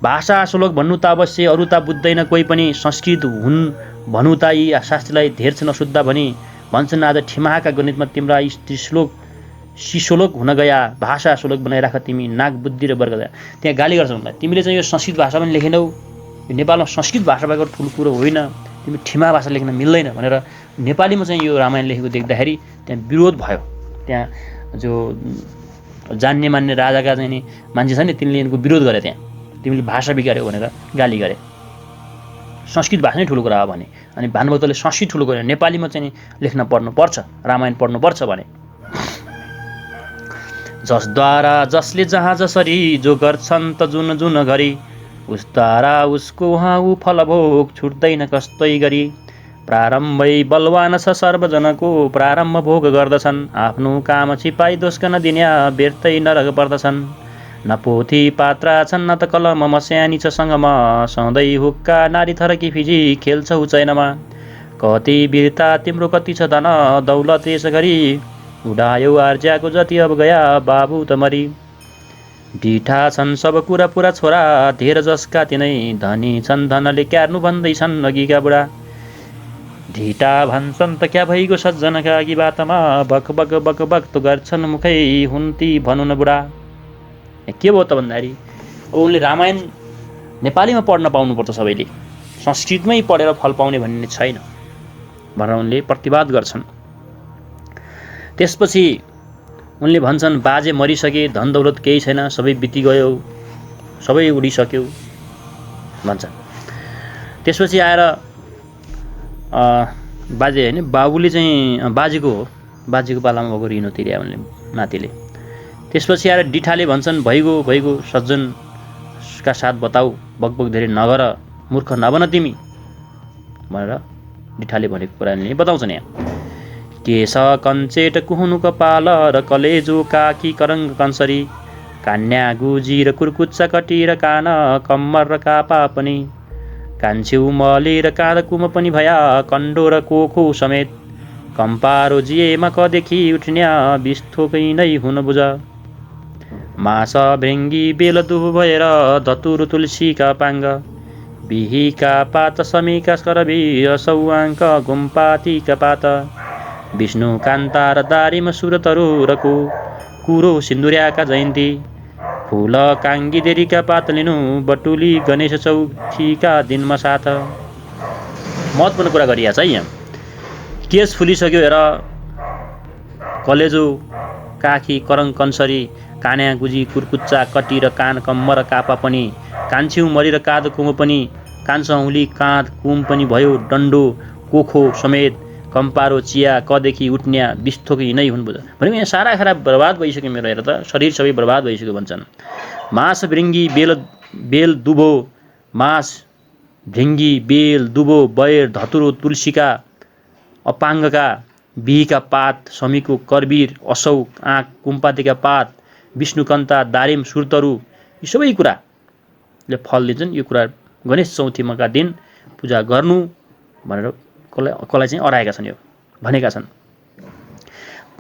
[SPEAKER 1] भाषा श्लोक भन्नु त अवश्य अरू त बुझ्दैन कोही पनि, संस्कृत हुन् भन्नु त यी शास्त्रीलाई धेर छ नसुद्ध भनी भन्छन्। आज ठिमाहाका गणितमा तिम्रा शिश्लोक हुन गया, भाषा श्लोक बनाइराख तिमी नाक बुद्धि र वर्ग गया। त्यहाँ गाली गर्छन् उनलाई, तिमीले चाहिँ यो संस्कृत भाषा पनि लेखेनौ, यो नेपालमा संस्कृत भाषा भएको ठुलो कुरो होइन, तिमी ठिमा भाषा लेख्न मिल्दैन भनेर नेपालीमा चाहिँ यो रामायण लेखेको देख्दाखेरि त्यहाँ विरोध भयो। त्यहाँ जो जान्ने मान्ने राजाका चाहिँ नि मान्छे छ नि, तिनले यिनको विरोध गरे त्यहाँ, तिमीले भाषा बिगार्यौ भनेर गाली गरे। संस्कृत भाषा नै ठुलो कुरा हो भने, अनि भानुभक्तले संस्कृत ठुलो कुरा, नेपालीमा चाहिँ नि लेख्न पढ्नुपर्छ, रामायण पढ्नुपर्छ भने। जसद्वारा जसले जहाँ जसरी जो गर्छन् त जुन जुन गरी, उसद्वारा उसको उहाँ ऊ फलभोग छुट्दैन कस्तै गरी। प्रारम्भै बलवान छ सर्वजनको, प्रारम्भ भोग गर्दछन्, आफ्नो काम छिपाई दोष नदिन्या व्यर्थै नरक पर्दछन्। न पोथी पात्रा छन् न त कलम मस्यानी छ सङ्गमा, सधैँ हुक्का नारी थरकी फिजी खेल्छौ चैनमा। कति वीरता तिम्रो कति छ धन दौलत यस गरी, उडायो आर्ज्याको जति अब गया बाबु त मरी। ढिठा छन् सब कुरा पुरा छोरा, धेर जसका तिनै धनी छन् धनले क्यार्नु भन्दैछन् अघिका बुढा। ढिटा भन्छन् त क्या भइगयो सज्जनका अघि बातमा, बक बक बक बक त गर्छन् मुखै हुन् ती भनु न बुढा। के भयो त भन्दाखेरि उनले रामायण नेपालीमा पढ्न पाउनुपर्छ, सबैले संस्कृतमै पढेर फल पाउने भन्ने छैन भनेर उनले प्रतिवाद गर्छन्। त्यसपछि उनले भन्छन् बाजे मरिसके, धन दौलत केही छैन, सबै बितिगयो, सबै उडिसक्यो भन्छन्। त्यसपछि आएर बाजे होइन, बाबुले चाहिँ बाजेको पालामा भएको ऋण तिर्या उनले नातिले। त्यसपछि आएर डिठाले भन्छन् भइगयो सज्जनका साथ बताऊ, बकबक धेरै नगर, मूर्ख नबन तिमी भनेर डिठाले भनेको कुराले बताउँछन्। यहाँ केश कञ्चेट कुहुनु कपाल र कलेजो काकी करङ्ग कन्सरी, कान्या गुजी र कुर्कुच्चा कटी र कान कम्मर र कापा पनि, कान्छेउ मले र काँध कुम पनि भया कण्डो र कोखो समेत, कम्पारो जिएमा कदेखि उठ्न्या बिस्थोकै नै हुन बुझ। मास भृङ्गी बेल दुब भएर धतुर तुलसीका पाङ्ग, बिहीका पात समीका करबी सौवाङ्क गुम्पातीका पात, विष्णु कान्ता र दारिम सुरतरुरको कुरो सिन्दुर्याका जयन्ती, फुल काङ्गी देरीका पात लिनु बटुली गणेश चौथीका दिनमा साथ। महत्त्वपूर्ण कुरा गरिया छ यहाँ। केश फुलिसक्यो हेर, कलेजो काखी करङ कन्सरी, कान्या गुजी कुर्कुच्चा कटी र कान कम्म र कापा पनि, कान्छ्यौ मरी र काँध कुम पनि, कान्छ औँली काँध कुम पनि भयो, डन्डो कोखो समेत, कम्पारो चिया कदेखि उठ्न्या बिस्थोकै नै हुन् बुझ। भनेको यहाँ सारा खरा बर्बाद भइसक्यो मेरो, हेर त शरीर सबै बर्बाद भइसक्यो भन्छन्। मास भृङ्गी बेल दुबो, मास भृङ्गी बेल दुबो बयर धतुरो तुलसीका अपाङ्गका, बिहीका पात समीको करबीर असौ आँक कुम्पातीका पात, विष्णुकन्ता दारिम सुरतरु, यी सबै कुराले फल दिन्छन्। यो कुरा गणेश चौथीमाका दिन पूजा गर्नु भनेर कसलाई चाहिँ अराएका छन्, यो भनेका छन्।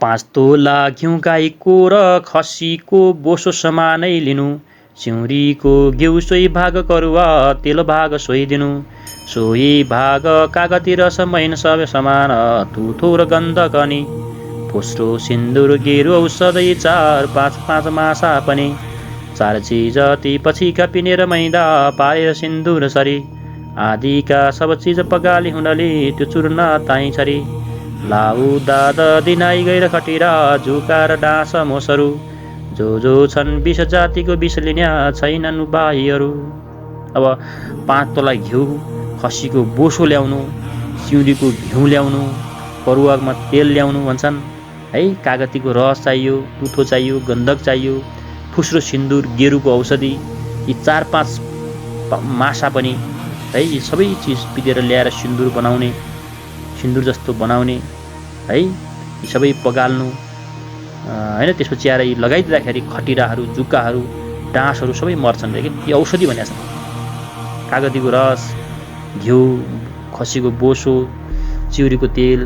[SPEAKER 1] 5 तोला घिउ गाईको र खसीको बोसो समानै लिनु, चिउरीको घिउ सोही भाग करुवा तेल भाग सोही दिनु, सोही भाग कागती रस मैन सबै समान, थुथो र गन्ध कनी, फुस्रो सिन्दुर गेरु औषधै 4-5 मासा पनि, 4 चिज ती पछिका पिनेर मैदा पारेर सिन्दुर सरी, आदिका सब चिज पगाली हुनले त्यो चूर्ण ताई छरी, लाउ दाद दिनाई गएर खटिरा झुका र डाँस मोसरू, जो छन् 20 जातिको विष लिन्या छैनन् बाहीहरू। अब 5 तोला घिउ, खसीको बोसो ल्याउनु, चिउरीको घिउ ल्याउनु, परुवामा तेल ल्याउनु भन्छन् है, कागतीको रस चाहियो, टुथो चाहियो, गन्धक चाहियो, फुस्रो सिन्दुर गेरुको औषधि, यी 4-5 मासा पनि है, यी सबै चिज पिटेर ल्याएर सिन्दुर बनाउने, सिन्दुर जस्तो बनाउने है, यी सबै पगाल्नु हैन। त्यसपछि आएर यी लगाइदिँदाखेरि खटिराहरू जुकाहरू डाँसहरू सबै मर्छन्। यी औषधि भनेका छन्। कागतीको रस, घिउ, खसीको बोसो, चिउरीको तेल,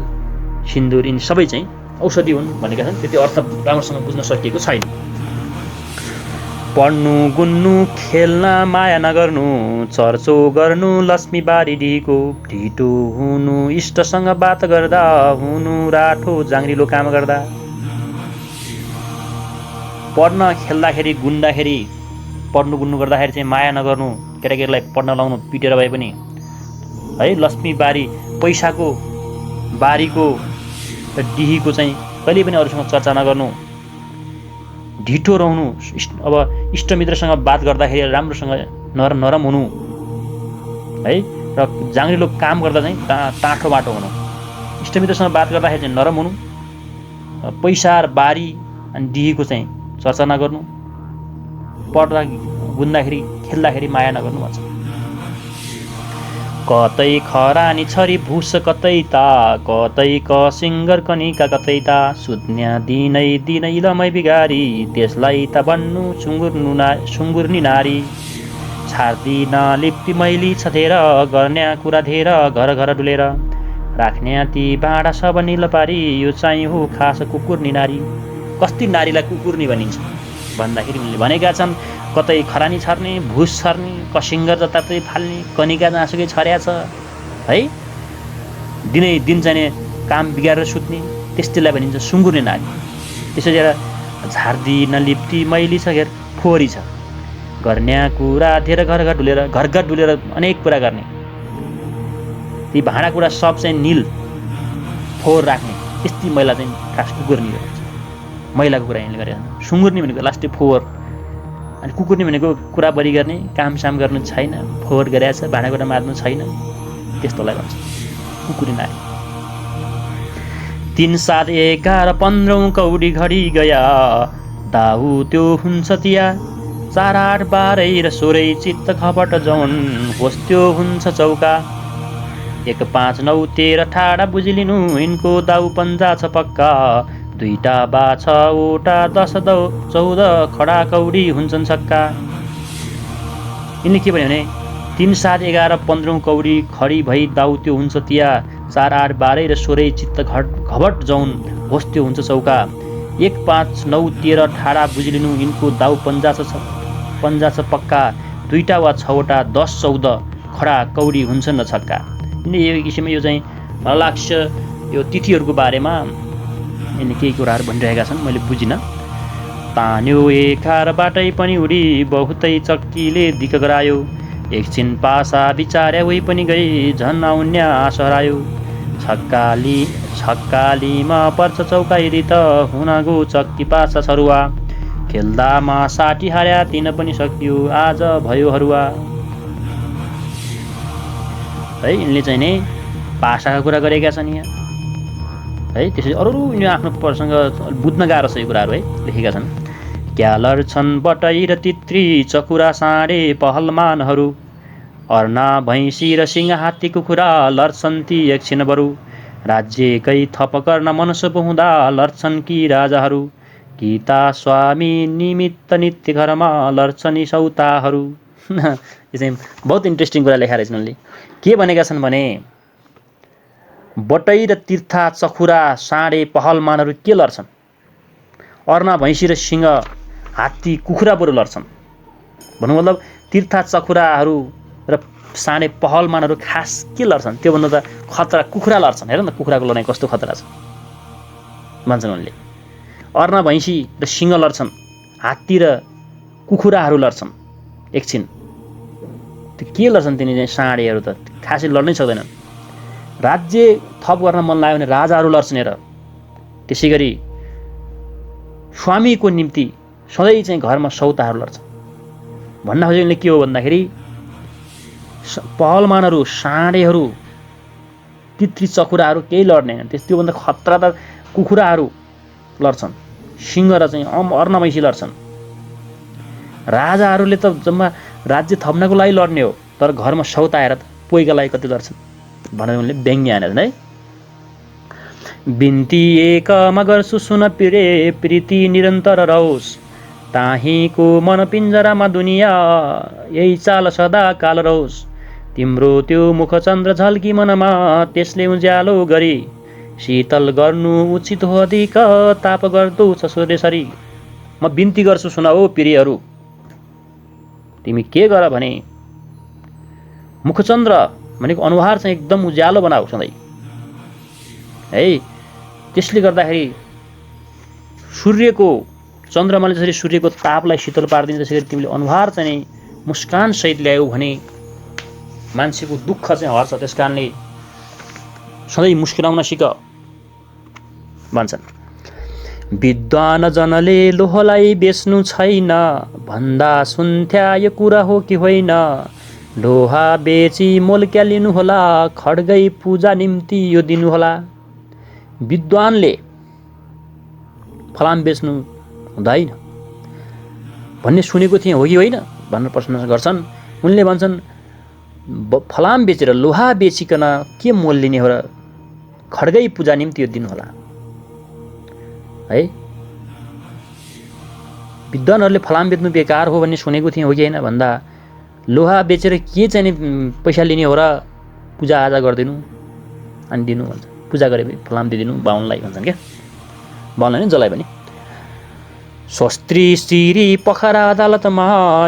[SPEAKER 1] सिन्दुर, यिनी सबै चाहिँ औषधि हुन् भनेका छन्। त्यति अर्थ राम्रोसँग बुझ्न सकिएको छैन। पढ्नु गुन्नु खेल्न माया नगर्नु, चर्चो गर्नु लक्ष्मी बारी ढिको, ढिटो हुनु इष्टसँग बात गर्दा, हुनु राठो जाङ्रिलो काम गर्दा। पढ्न खेल्दाखेरि गुन्दाखेरि, पढ्नु गुन्नु गर्दाखेरि चाहिँ माया नगर्नु, केटाकेटीलाई पढ्न लाउनु पिटेर भए पनि है, लक्ष्मी बारी पैसाको बारीको र डिहीको चाहिँ कहिले पनि अरूसँग चर्चा नगर्नु, ढिटो रहनु, अब इष्टमित्रसँग बात गर्दाखेरि राम्रोसँग नरम हुनु है, र जाँग्रिलो काम गर्दा चाहिँ टाठो बाटो हुनु, इष्टमित्रसँग बात गर्दाखेरि चाहिँ नरम हुनु, पैसा बारी अनि दिएको चाहिँ चर्चा नगर्नु, पढ्दा बुन्दाखेरि खेल्दाखेरि माया नगर्नु भन्छ। कतै खरानी छरी भुस कतै ता, कतै सिङ्गर कनिका कतै ता, सुत्न्या दिनै लमै बिगारी, त्यसलाई त भन्नु सुँगुर्नी नारी। छार्दी नलिप्ती मैली छथेर, गर्न्या कुरा धेर घर घर डुलेर, राख्न्या ती भाँडा सब निल पारी, यो चाहिँ हो खास कुकुर्नी नारी। कस्ती नारीलाई कुकुर्नी भनिन्छ भन्दाखेरि उनले भनेका छन्, कतै खरानी छर्ने, भुस छर्ने, कसिङ्गर जताततै फाल्ने, कनिका जहाँसुकै छर्या छ है, दिनै दिन चाहिँ काम बिगारेर सुत्ने, त्यस्तैलाई भनिन्छ सुँगुर्ने नारी। त्यसरी झार्दी नलिप्ती मैली छ घेर फोहोरी छ, गर्न्या कुरा धेर घर घर डुलेर अनेक कुरा गर्ने, ती भाँडाकुँडा सब चाहिँ निल फोहोर राख्ने, त्यस्तै महिला चाहिँ खास कुकुर्नी भन्छ। महिलाको कुरा यहाँले गरेका छन्। सुँगुर्नी भनेको लास्टै फोहोर, अनि कुकुर्नी भनेको कुरा बढी गर्ने, कामसाम गर्नु छैन, फोहोर गरेको छ, भाँडाकुँडा मार्नु छैन, त्यस्तोलाई भन्छ कुकुर्नी नारी। 3 7 11 15 कौडी घडी गया, दाउ त्यो हुन्छ तिया, 4 8 12 र 16 चित्त खपट जौन, होस् त्यो हुन्छ चौका, 1 5 9 13 ठाडा बुझिलिनु, यिनको दाउ पन्जा छ पक्का, 2टा बा 6वटा 10 14 खडा कौडी हुन्छन् छक्का। यिनले के भन्यो भने 3 7 11 15 कौडी खडी भई दाउ त्यो हुन्छ तिया, 4 8 12 र 16 चित्त घबट जौन, होस् त्यो हुन्छ चौका, 1 5 9 13 ठाडा बुझिलिनु, यिनको दाउ पन्जा छ पक्का, 2टा वा 6वटा 10 14 खडा कौडी हुन्छन् न छक्का। यिनले यो किसिममा यो चाहिँ मलाई लाग्छ यो तिथिहरूको बारेमा यिनले केही कुराहरू भनिरहेका छन्, मैले बुझिनँ। तान्यो एकारबाटै पनि उडी, बहुतै चक्कीले दिक्क गरायो, एकछिन पासा बिचार्या उही पनि गई, झन् आउन्या आश हरायो, छक्कालीमा पर्छ चौका यदि त, हुनागो चक्की पासा छरुवा, खेल्दामा साटी हार्या तिन पनि सकियो, आज भयो हरुवा है। यिनले चाहिँ नि पासाका कुरा गरेका छन् यहाँ है। त्यसरी अरू यिनीहरू आफ्नो प्रसङ्ग बुझ्न गाह्रो छ यो कुराहरू है, लेखेका छन्। क्यालर छन् बटै र तित्री, चकुरा साँडे पहलमानहरू, अर्ना भैँसी र सिंह हात्ती कुखुरा, लड्छन् ती एकछिन बरु, राज्यकै थप गर्न मनसो हुँदा लड्छन् कि राजाहरू, गीता स्वामी निमित्त नित्य घरमा लड्छन् यी सौताहरू। यो चाहिँ बहुत इन्ट्रेस्टिङ कुरा लेखा रहेछन् उनले। के भनेका छन् भने बटै र तीर्था चखुरा साँडे पहलमानहरू के लड्छन्, अर्ना भैँसी र सिंह हात्ती कुखुरा बरु लड्छन्। भन्नु मतलब तीर्था चखुराहरू र साँडे पहलमानहरू खास के लड्छन्, त्योभन्दा त खतरा कुखुरा लड्छन्। हेर न कुखुराको लडाइँ कस्तो खतरा छ भन्छन् उनले। अर्ना भैँसी र सिंह लड्छन्, हात्ती र कुखुराहरू लड्छन् एकछिन, त्यो के लड्छन् तिनी चाहिँ साँडेहरू त खासै लड्नै सक्दैनन्। राज्य थप गर्न मन लाग्यो भने राजाहरू लड्छन् हेर। त्यसै गरी स्वामीको निम्ति सधैँ चाहिँ घरमा सौताहरू लड्छन्। भन्न खोजेको के हो भन्दाखेरि पहलमानहरू साँडेहरू तित्री चकुराहरू केही लड्ने हैनन्, त्योभन्दा खतरा त कुखुराहरू लड्छन्, सिंह र चाहिँ अर्ना भैँसी लड्छन्। राजाहरूले त जम्मा राज्य थप्नको लागि लड्ने हो, तर घरमा सौता आएर पोइका लागि कति लड्छन् भनेर उनले व्यङ्ग्य हानेछन् है। बिन्ती एकमा गर्छु सुन पिरे, प्रीति निरन्तर रहोस्, ताहीको मन पिञ्जरामा दुनियाँ यही चाल सदा काल रहोस्, तिम्रो त्यो मुखचन्द्र झल्की मनमा त्यसले उज्यालो गरी, शीतल गर्नु उचित हो अधिक ताप गर्दो छ सूर्यसरी। म बिन्ती गर्छु सुन हो प्रियहरू, तिमी के गर भने मुखचन्द्र भनेको अनुहार चाहिँ एकदम उज्यालो बनाऊ सधैँ है। त्यसले गर्दाखेरि सूर्यको चन्द्रमाले जसरी सूर्यको तापलाई शीतल पार्दिन्छ त्यसै गरी तिमीले अनुहार चाहिँ मुस्कान सहित ल्यायौ भने मान्छेको दुःख चाहिँ हर्छ, त्यसकारणले सधैँ मुस्कुराउन सिक भन्छन्। विद्वान जनले लोहलाई बेच्नु छैन, भन्दा सुन्थ्या यो कुरा हो कि होइन। लोहा बेची मोल क्या लिनुहोला, खड्गै पूजा निम्ति यो दिनुहोला। विद्वानले फलाम बेच्नु हुँदैन भन्ने सुनेको थिएँ, हो कि होइन भनेर प्रश्न गर्छन्। उनले भन्छन् फलाम बेचेर लोहा बेचिकन के मोल लिने हो र, खड्गै पूजा निम्ति यो दिनुहोला है। विद्वानहरूले फलाम बेच्नु बेकार हो भन्ने सुनेको थिएँ, हो कि होइन भन्दा लोहा बेचेर के चाहिँ पैसा लिने हो र, पूजा आजा गरिदिनु अनि दिनु भन्छ। पूजा गरे फलाम दिइदिनु बाहुनलाई भन्छन् क्या, बाहुनलाई नि जसलाई पनि। शस्त्री सिरी पखरा अदालतमा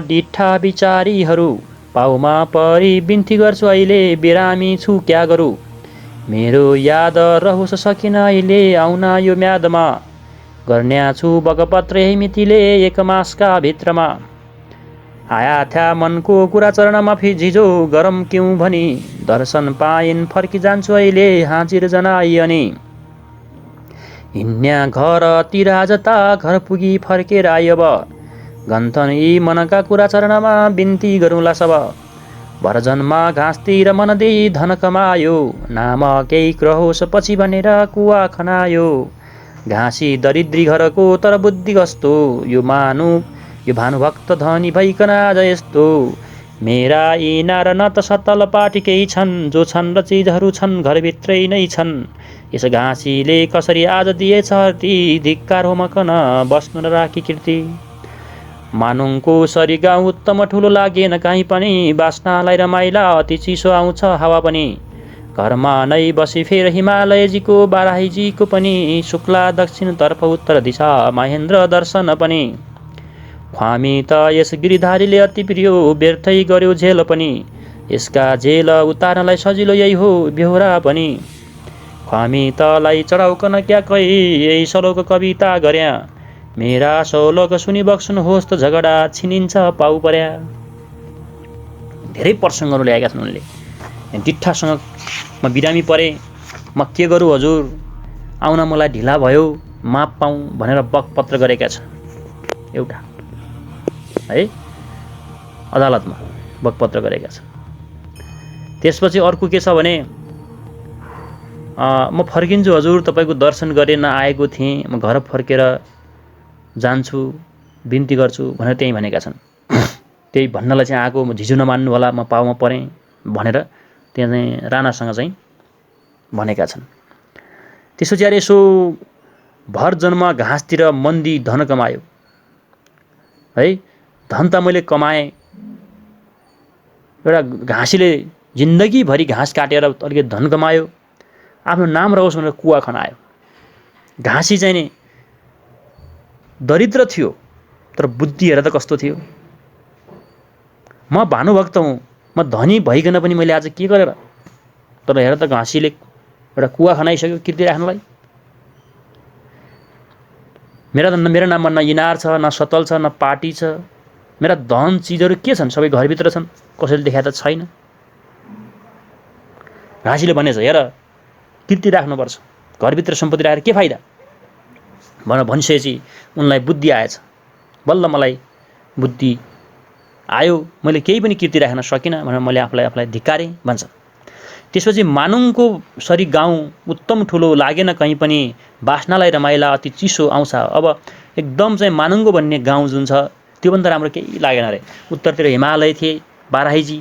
[SPEAKER 1] डिठा विचारीहरू, पाउमा परी बिन्ती गर्छु अहिले, बिरामी छु क्या गरौँ। मेरो याद रहोस् सकिन अहिले, आउन यो म्यादमा, गर्न्या छु बगपत्र यही मितिले, एक मासका भित्रमा। आया थ्या मनको कुरा चरणमा फिजिजो, गरम क्यों भनी दर्शन पाइन फर्की जान्छु अहिले, हाजिर जनाई अनि। हिँड्या घर तिरा जता, घर पुगी फर्केर आइ अब, गन्थन यी मनका कुरा चरणमा, बिन्ती गरौँला सब। भरजनमा घाँसतिर मन देई धन कमायो, नाम केही रहोस् पछि भनेर कुवा खनायो। घाँसी दरिद्री घरको तर बुद्धि कस्तो, यो भानुभक्त धनी भइकन आज यस्तो। मेरा इनार न त सतल पाटीकै छन्, जो छन् र चिजहरू छन् घरभित्रै नै छन्। यस घाँसीले कसरी आज दिएछ ती, धिक्कार हो मकन बस्नु न राखी कीर्ति। मानुङको सरी गाउँ उत्तम ठुलो लागेन कहीँ पनि, बास्नालाई रमाइला अति चिसो आउँछ हावा पनि। घरमा नै बसी फेर हिमालयजीको बाराहीजीको पनि, शुक्ला दक्षिणतर्फ उत्तर दिशा महेन्द्र दर्शन पनि। ख्वामी त यस गिरिधारीले अति प्रियो, व्यर्थै गर्यो झेल पनि। यसका झेल उतार्नलाई सजिलो यही हो बेहोरा पनि। ख्वामी तलाई चढाउकन क्या कही, यही श्लोक कविता गर्या। मेरा श्लोक सुनि बक्सनुहोस् त झगडा छिनिन्छ पाउ पर्या। धेरै प्रसङ्गहरू ल्याएका छन् उनले। डिट्ठासँग म बिरामी परे, म के गरौँ हजुर, आउन मलाई ढिला भयो, माप पाऊँ भनेर बकपत्र गरेका छन् एउटा है, अदालतमा बकपत्र गरेका छन्। त्यसपछि अर्को के छ भने, म फर्किन्छु हजुर, तपाईँको दर्शन गरेर नआएको थिएँ, म घर फर्केर जान्छु, बिन्ती गर्छु भनेर त्यही भनेका छन्। त्यही भन्नलाई चाहिँ आएको, म झिझो नमान्नु होला, म पाउमा परेँ भनेर त्यहाँ चाहिँ राणासँग चाहिँ भनेका छन्। त्यसपछि अरे यसो भर जन्म घाँसतिर मन्दी धन कमायो है। धन त मैले कमाएँ, एउटा घाँसीले जिन्दगीभरि घाँस काटेर अलिकति धन कमायो, आफ्नो नाम रहोस् भनेर कुवा खनायो। घाँसी चाहिँ नि दरिद्र थियो, तर बुद्धि हेर त कस्तो थियो। म भानुभक्त हुँ, म धनी भइकन पनि मैले आज के गरेर, तर हेर त घाँसीले एउटा कुवा खनाइसक्यो कीर्ति राख्नलाई। मेरो नाममा न इनार छ, न सतल छ, न पाटी छ। मेरा धन चिजहरू के छन्, सबै घरभित्र छन्, कसैले देखाए त छैन। घाँसीले भनेछ हेर कीर्ति राख्नुपर्छ, घरभित्र सम्पत्ति राखेर के फाइदा भनेर भनिसकेपछि उनलाई बुद्धि आएछ। बल्ल मलाई बुद्धि आयो, मैले केही पनि कीर्ति राख्न सकिनँ भनेर मैले आफूलाई धिक्कारेँ भन्छ। त्यसपछि मानुङको सरी गाउँ उत्तम ठुलो लागेन कहीँ पनि, बास्नालाई रमाइला अति चिसो आउँछ। अब एकदम चाहिँ मानुङको भन्ने गाउँ जुन छ त्योभन्दा राम्रो केही लागेन अरे। उत्तरतिर हिमालय थिए बाराहीजी,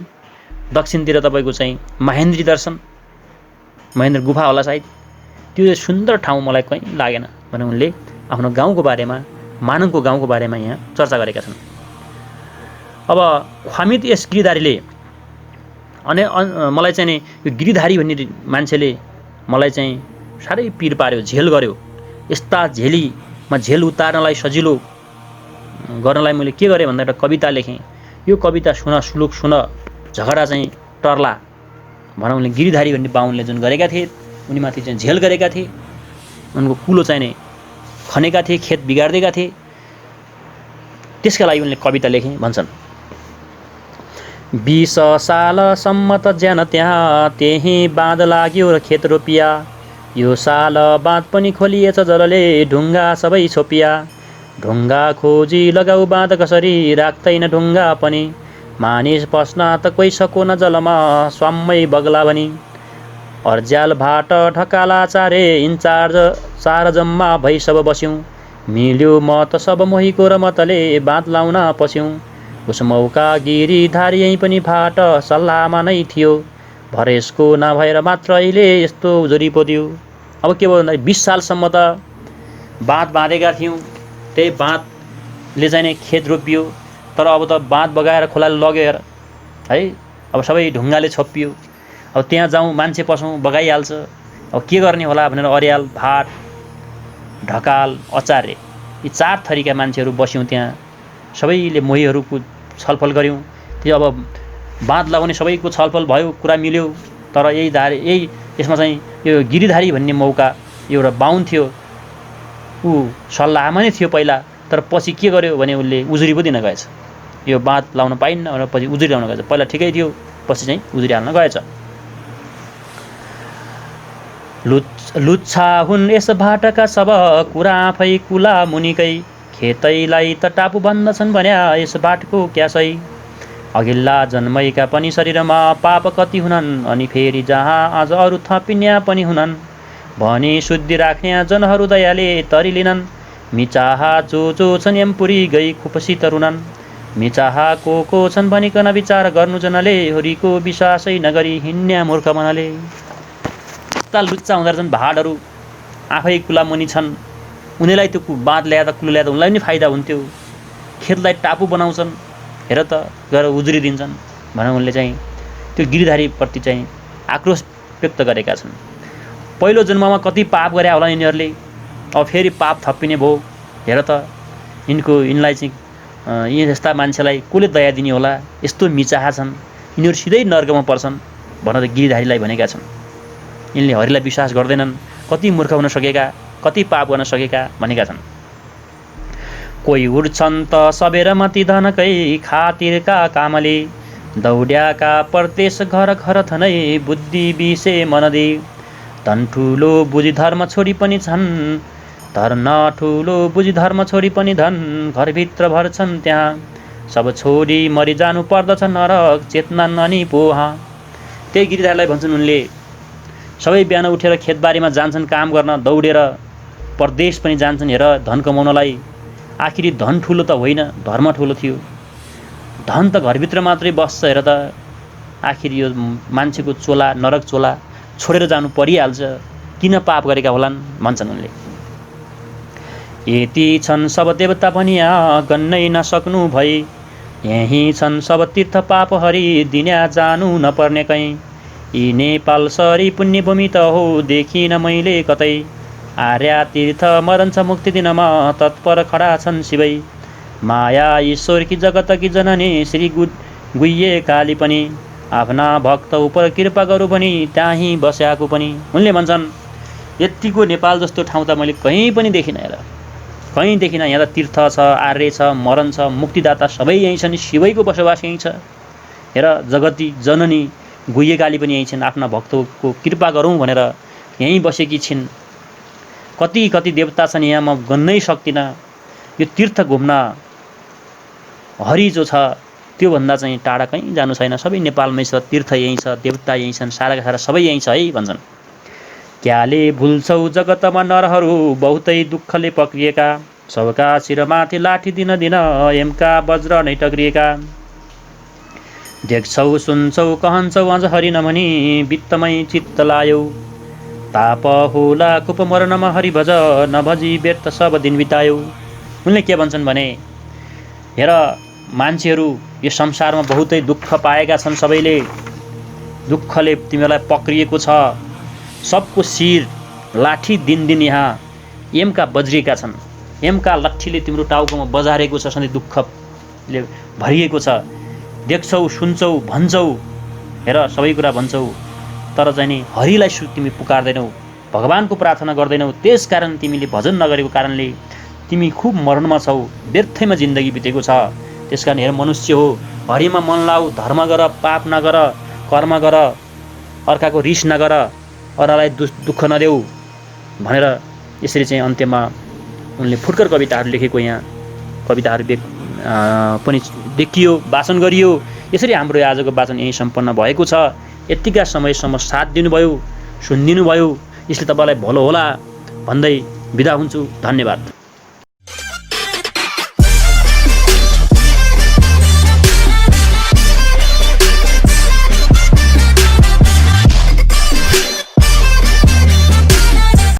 [SPEAKER 1] दक्षिणतिर तपाईँको चाहिँ महेन्द्री दर्शन, महेन्द्र गुफा होला सायद, त्यो सुन्दर ठाउँ मलाई कहीँ लागेन भने उनले आफ्नो गाउँको बारेमा, मानुङको गाउँको बारेमा यहाँ चर्चा गरेका छन्। अब ख्वामित यस गिरिधारीले मलाई चाहिँ नि यो गिरिधारी भन्ने मान्छेले मलाई चाहिँ साह्रै पिर पार्यो, झेल गर्यो। यस्ता झेलीमा झेल उतार्नलाई सजिलो गर्नलाई मैले के गरेँ भन्दा एउटा कविता लेखेँ। यो कविता सुन, श्लोक सुन, झगडा चाहिँ टर्ला भनेर उनले गिरिधारी भन्ने बाहुनले जुन गरेका थिए, उनीमाथि चाहिँ झेल गरेका थिए, उनको कुलो चाहिँ नि खनेका थिए, खेत बिगार्दिएका थिए। त्यसका लागि उनले कविता लेखेँ भन्छन्। 20 सालसम्म त ज्यान त्यहाँ, त्यही बाँध लाग्यो र खेत रोपिया। यो साल बाँध पनि खोलिएछ जलले ढुङ्गा सबै छोपिया ढुङ्गा खोजी लगाऊ बाँध कसरी राख्दैन ढुङ्गा पनि मानिस पस्न त कोही सकोन जलमा स्वाम्मै बग्ला भनी अर्ज्याल भाट ढकाला चारे इन्चार्ज चार जम्मा भई सब बस्यौँ मिल्यो म त सब मोहीको र मतले बाँध लाउन पस्यौँ उस मौका गिरिधारी यहीँ पनि भाट सल्लाहमा नै थियो भरेसको नभएर मात्र अहिले यस्तो उजुरी पोद्यो। अब के भयो भन्दा 20 सालसम्म त बाँध बाँधेका थियौँ त्यही बाँधले चाहिँ नै खेत रोपियो तर अब त बाँध बगाएर खोलाले लग्यो है अब सबै ढुङ्गाले छोपियो अब त्यहाँ जाउँ मान्छे पसौँ बगाइहाल्छ अब के गर्ने होला भनेर अर्याल भाट ढकाल आचार्य यी 4 थरीका मान्छेहरू बस्यौँ त्यहाँ सबैले मोहीहरूको छलफल गऱ्यौँ त्यो अब बाँध लगाउने सबैको छलफल भयो कुरा मिल्यो तर यही यसमा चाहिँ यो गिरिधारी भन्ने मौका एउटा बाहुन थियो ऊ सल्लाहमा नै थियो पहिला तर पछि के गर्यो भने उसले उजुरी पो दिन गएछ यो बाँध लाउन पाइन्न भनेर पछि उजुरी लाउन गएछ पहिला ठिकै थियो पछि चाहिँ उजुरी हाल्न गएछ। लुच्छा हुन् यस भाटका सब कुरा आफै कुला मुनिकै खेतैलाई त टापु भन्दछन् भन्या यस बाटको क्या सही अघिल्ला जन्मैका पनि शरीरमा पाप कति हुनन् अनि फेरि जहाँ आज अरू थपिन्या पनि हुनन् भनी शुद्धि राख्ने जनहरू दयाले तरिलिनन् मिचाहा जो छन् यमपुरी गई खुपसी तरुनन् मिचाहा को छन् भनिकन विचार गर्नु जनले होरीको विश्वासै नगरी हिँड्या मूर्ख मनले। लुच्चा हुँदो रहेछन् भाडहरू आफै कुला मुनि छन् उनीलाई त्यो बाँध ल्याएर कुलो ल्याएर उनीलाई पनि फाइदा हुन्थ्यो खेतलाई टापु बनाउँछन् हेर त गएर उजुरी दिन्छन् भनेर उनले चाहिँ त्यो गिरिधारीप्रति चाहिँ आक्रोश व्यक्त गरेका छन्। पहिलो जन्ममा कति पाप गरे होला यिनीहरूले अब फेरि पाप थपिने भयो हेर त यिनलाई चाहिँ यी जस्ता मान्छेलाई कसले दया दिने होला यस्तो मिचाहा छन् यिनीहरू सिधै नर्कमा पर्छन् भनेर गिरिधारीलाई भनेका छन्। यिनले हरिलाई विश्वास गर्दैनन् कति मूर्ख हुन सकेका कति पाप गर्न सकेका भनेका छन्। कोही उड्छन् त सबेर मती धनकै खातिरका कामले दौड्याका परदेश घर घर थनै बुद्धि बिसे मनदे धन ठुलो बुझी धर्म छोडी पनि छन् धर्म ठुलो बुझी धर्म छोडी पनि धन घरभित्र भर्छन् त्यहाँ सब छोडी मरि जानु पर्दछ नरक चेतना ननी पोहा। त्यही गिरिधारीलाई भन्छन् उनले सबै बिहान उठेर खेतबारीमा जान्छन् काम गर्न दौडेर परदेश पनि जान्छन् हेर धन कमाउनलाई आखिरी धन ठुलो त होइन धर्म ठुलो थियो धन त घरभित्र मात्रै बस्छ हेर त आखिरी यो मान्छेको चोला नरक चोला छोडेर जानु परिहाल्छ किन पाप गरेका होलान् भन्छन् उनले। यति छन् सब देवता पनि गन्नै नसक्नु भई यही छन् सब तीर्थ पाप हरि दिन्या जानु नपर्ने कहीँ यी नेपाल सरी पुण्यभूमि त हो देखिन मैले कतै आर्या तीर्थ मरन्छ मुक्ति दिनमा तत्पर खडा छन् शिवै माया ईश्वरकी जगतकी जननी श्री गुह्ये काली पनि आफ्ना भक्त उप कृपा गरौँ भनी त्यहीँ बस्याको पनि। उनले भन्छन् यतिको नेपाल जस्तो ठाउँ त मैले कहीँ पनि देखिनँ हेर कहीँ देखिनँ यहाँ त तीर्थ छ आर्य छ मरण छ मुक्तिदाता सबै यहीँ छन् शिवैको बसोबास यहीँ छ हेर जगती जननी गुह्ये काली पनि यहीँ छन् आफ्ना भक्तको कृपा गरौँ भनेर यहीँ बसेकी छिन् कति कति देवता छन् यहाँ म गन्नै सक्दिनँ यो तीर्थ घुम्न हरि जो छ त्योभन्दा चाहिँ टाढा कहीँ जानु छैन सबै नेपालमै छ तीर्थ यहीँ छ देवता यहीँ छन् साराका सारा सबै यहीँ छ है भन्छन्। क्याले भुल्छौ जगतमा नरहरू बहुतै दुःखले पक्रिएका सबका शिरमाथि लाठी दिन दिन यमका वज्र नै टक्रिएका देख्छौ सुन्छौ कहन्छौ अझ हरि नभनी वित्तमै चित्त लायौ ताप होला कुप मरणमा हरि भज नभजी व्यर्थ सब दिन बितायौ। उनले के भन्छन् भने हेर मान्छेहरू यो संसारमा बहुतै दुःख पाएका छन् सबैले दुःखले तिमीलाई पक्रिएको छ सबको शिर लाठी दिन दिन यहाँ यमका बज्रिएका छन् यमका लट्ठीले तिम्रो टाउकोमा बजारेको छ सधैँ दुःखले भरिएको छ देख्छौ सुन्छौ भन्छौ हेर सबै कुरा भन्छौ तर चाहिँ नि हरिलाई तिमी पुकार्दैनौ भगवानको प्रार्थना गर्दैनौ त्यसकारण तिमीले भजन नगरेको कारणले तिमी खूब मरणमा छौ व्यर्थैमा जिन्दगी बितेको छ। त्यसकारण हेर मनुष्य हो हरिमा मन लाऊ धर्म गर पाप नगर कर्म गर अर्काको रिस नगर अरूलाई दुःख नदेऊ भनेर यसरी चाहिँ अन्त्यमा उनले फुटकर कविताहरू लेखेको यहाँ कविताहरू पनि देखियो, वाचन गरियो। यसरी हाम्रो आजको वाचन यहीँ सम्पन्न भएको छ। यतिका समयसम्म साथ दिनुभयो, सुनिदिनु भयो, यसले तपाईँलाई भलो होला भन्दै बिदा हुन्छु। धन्यवाद।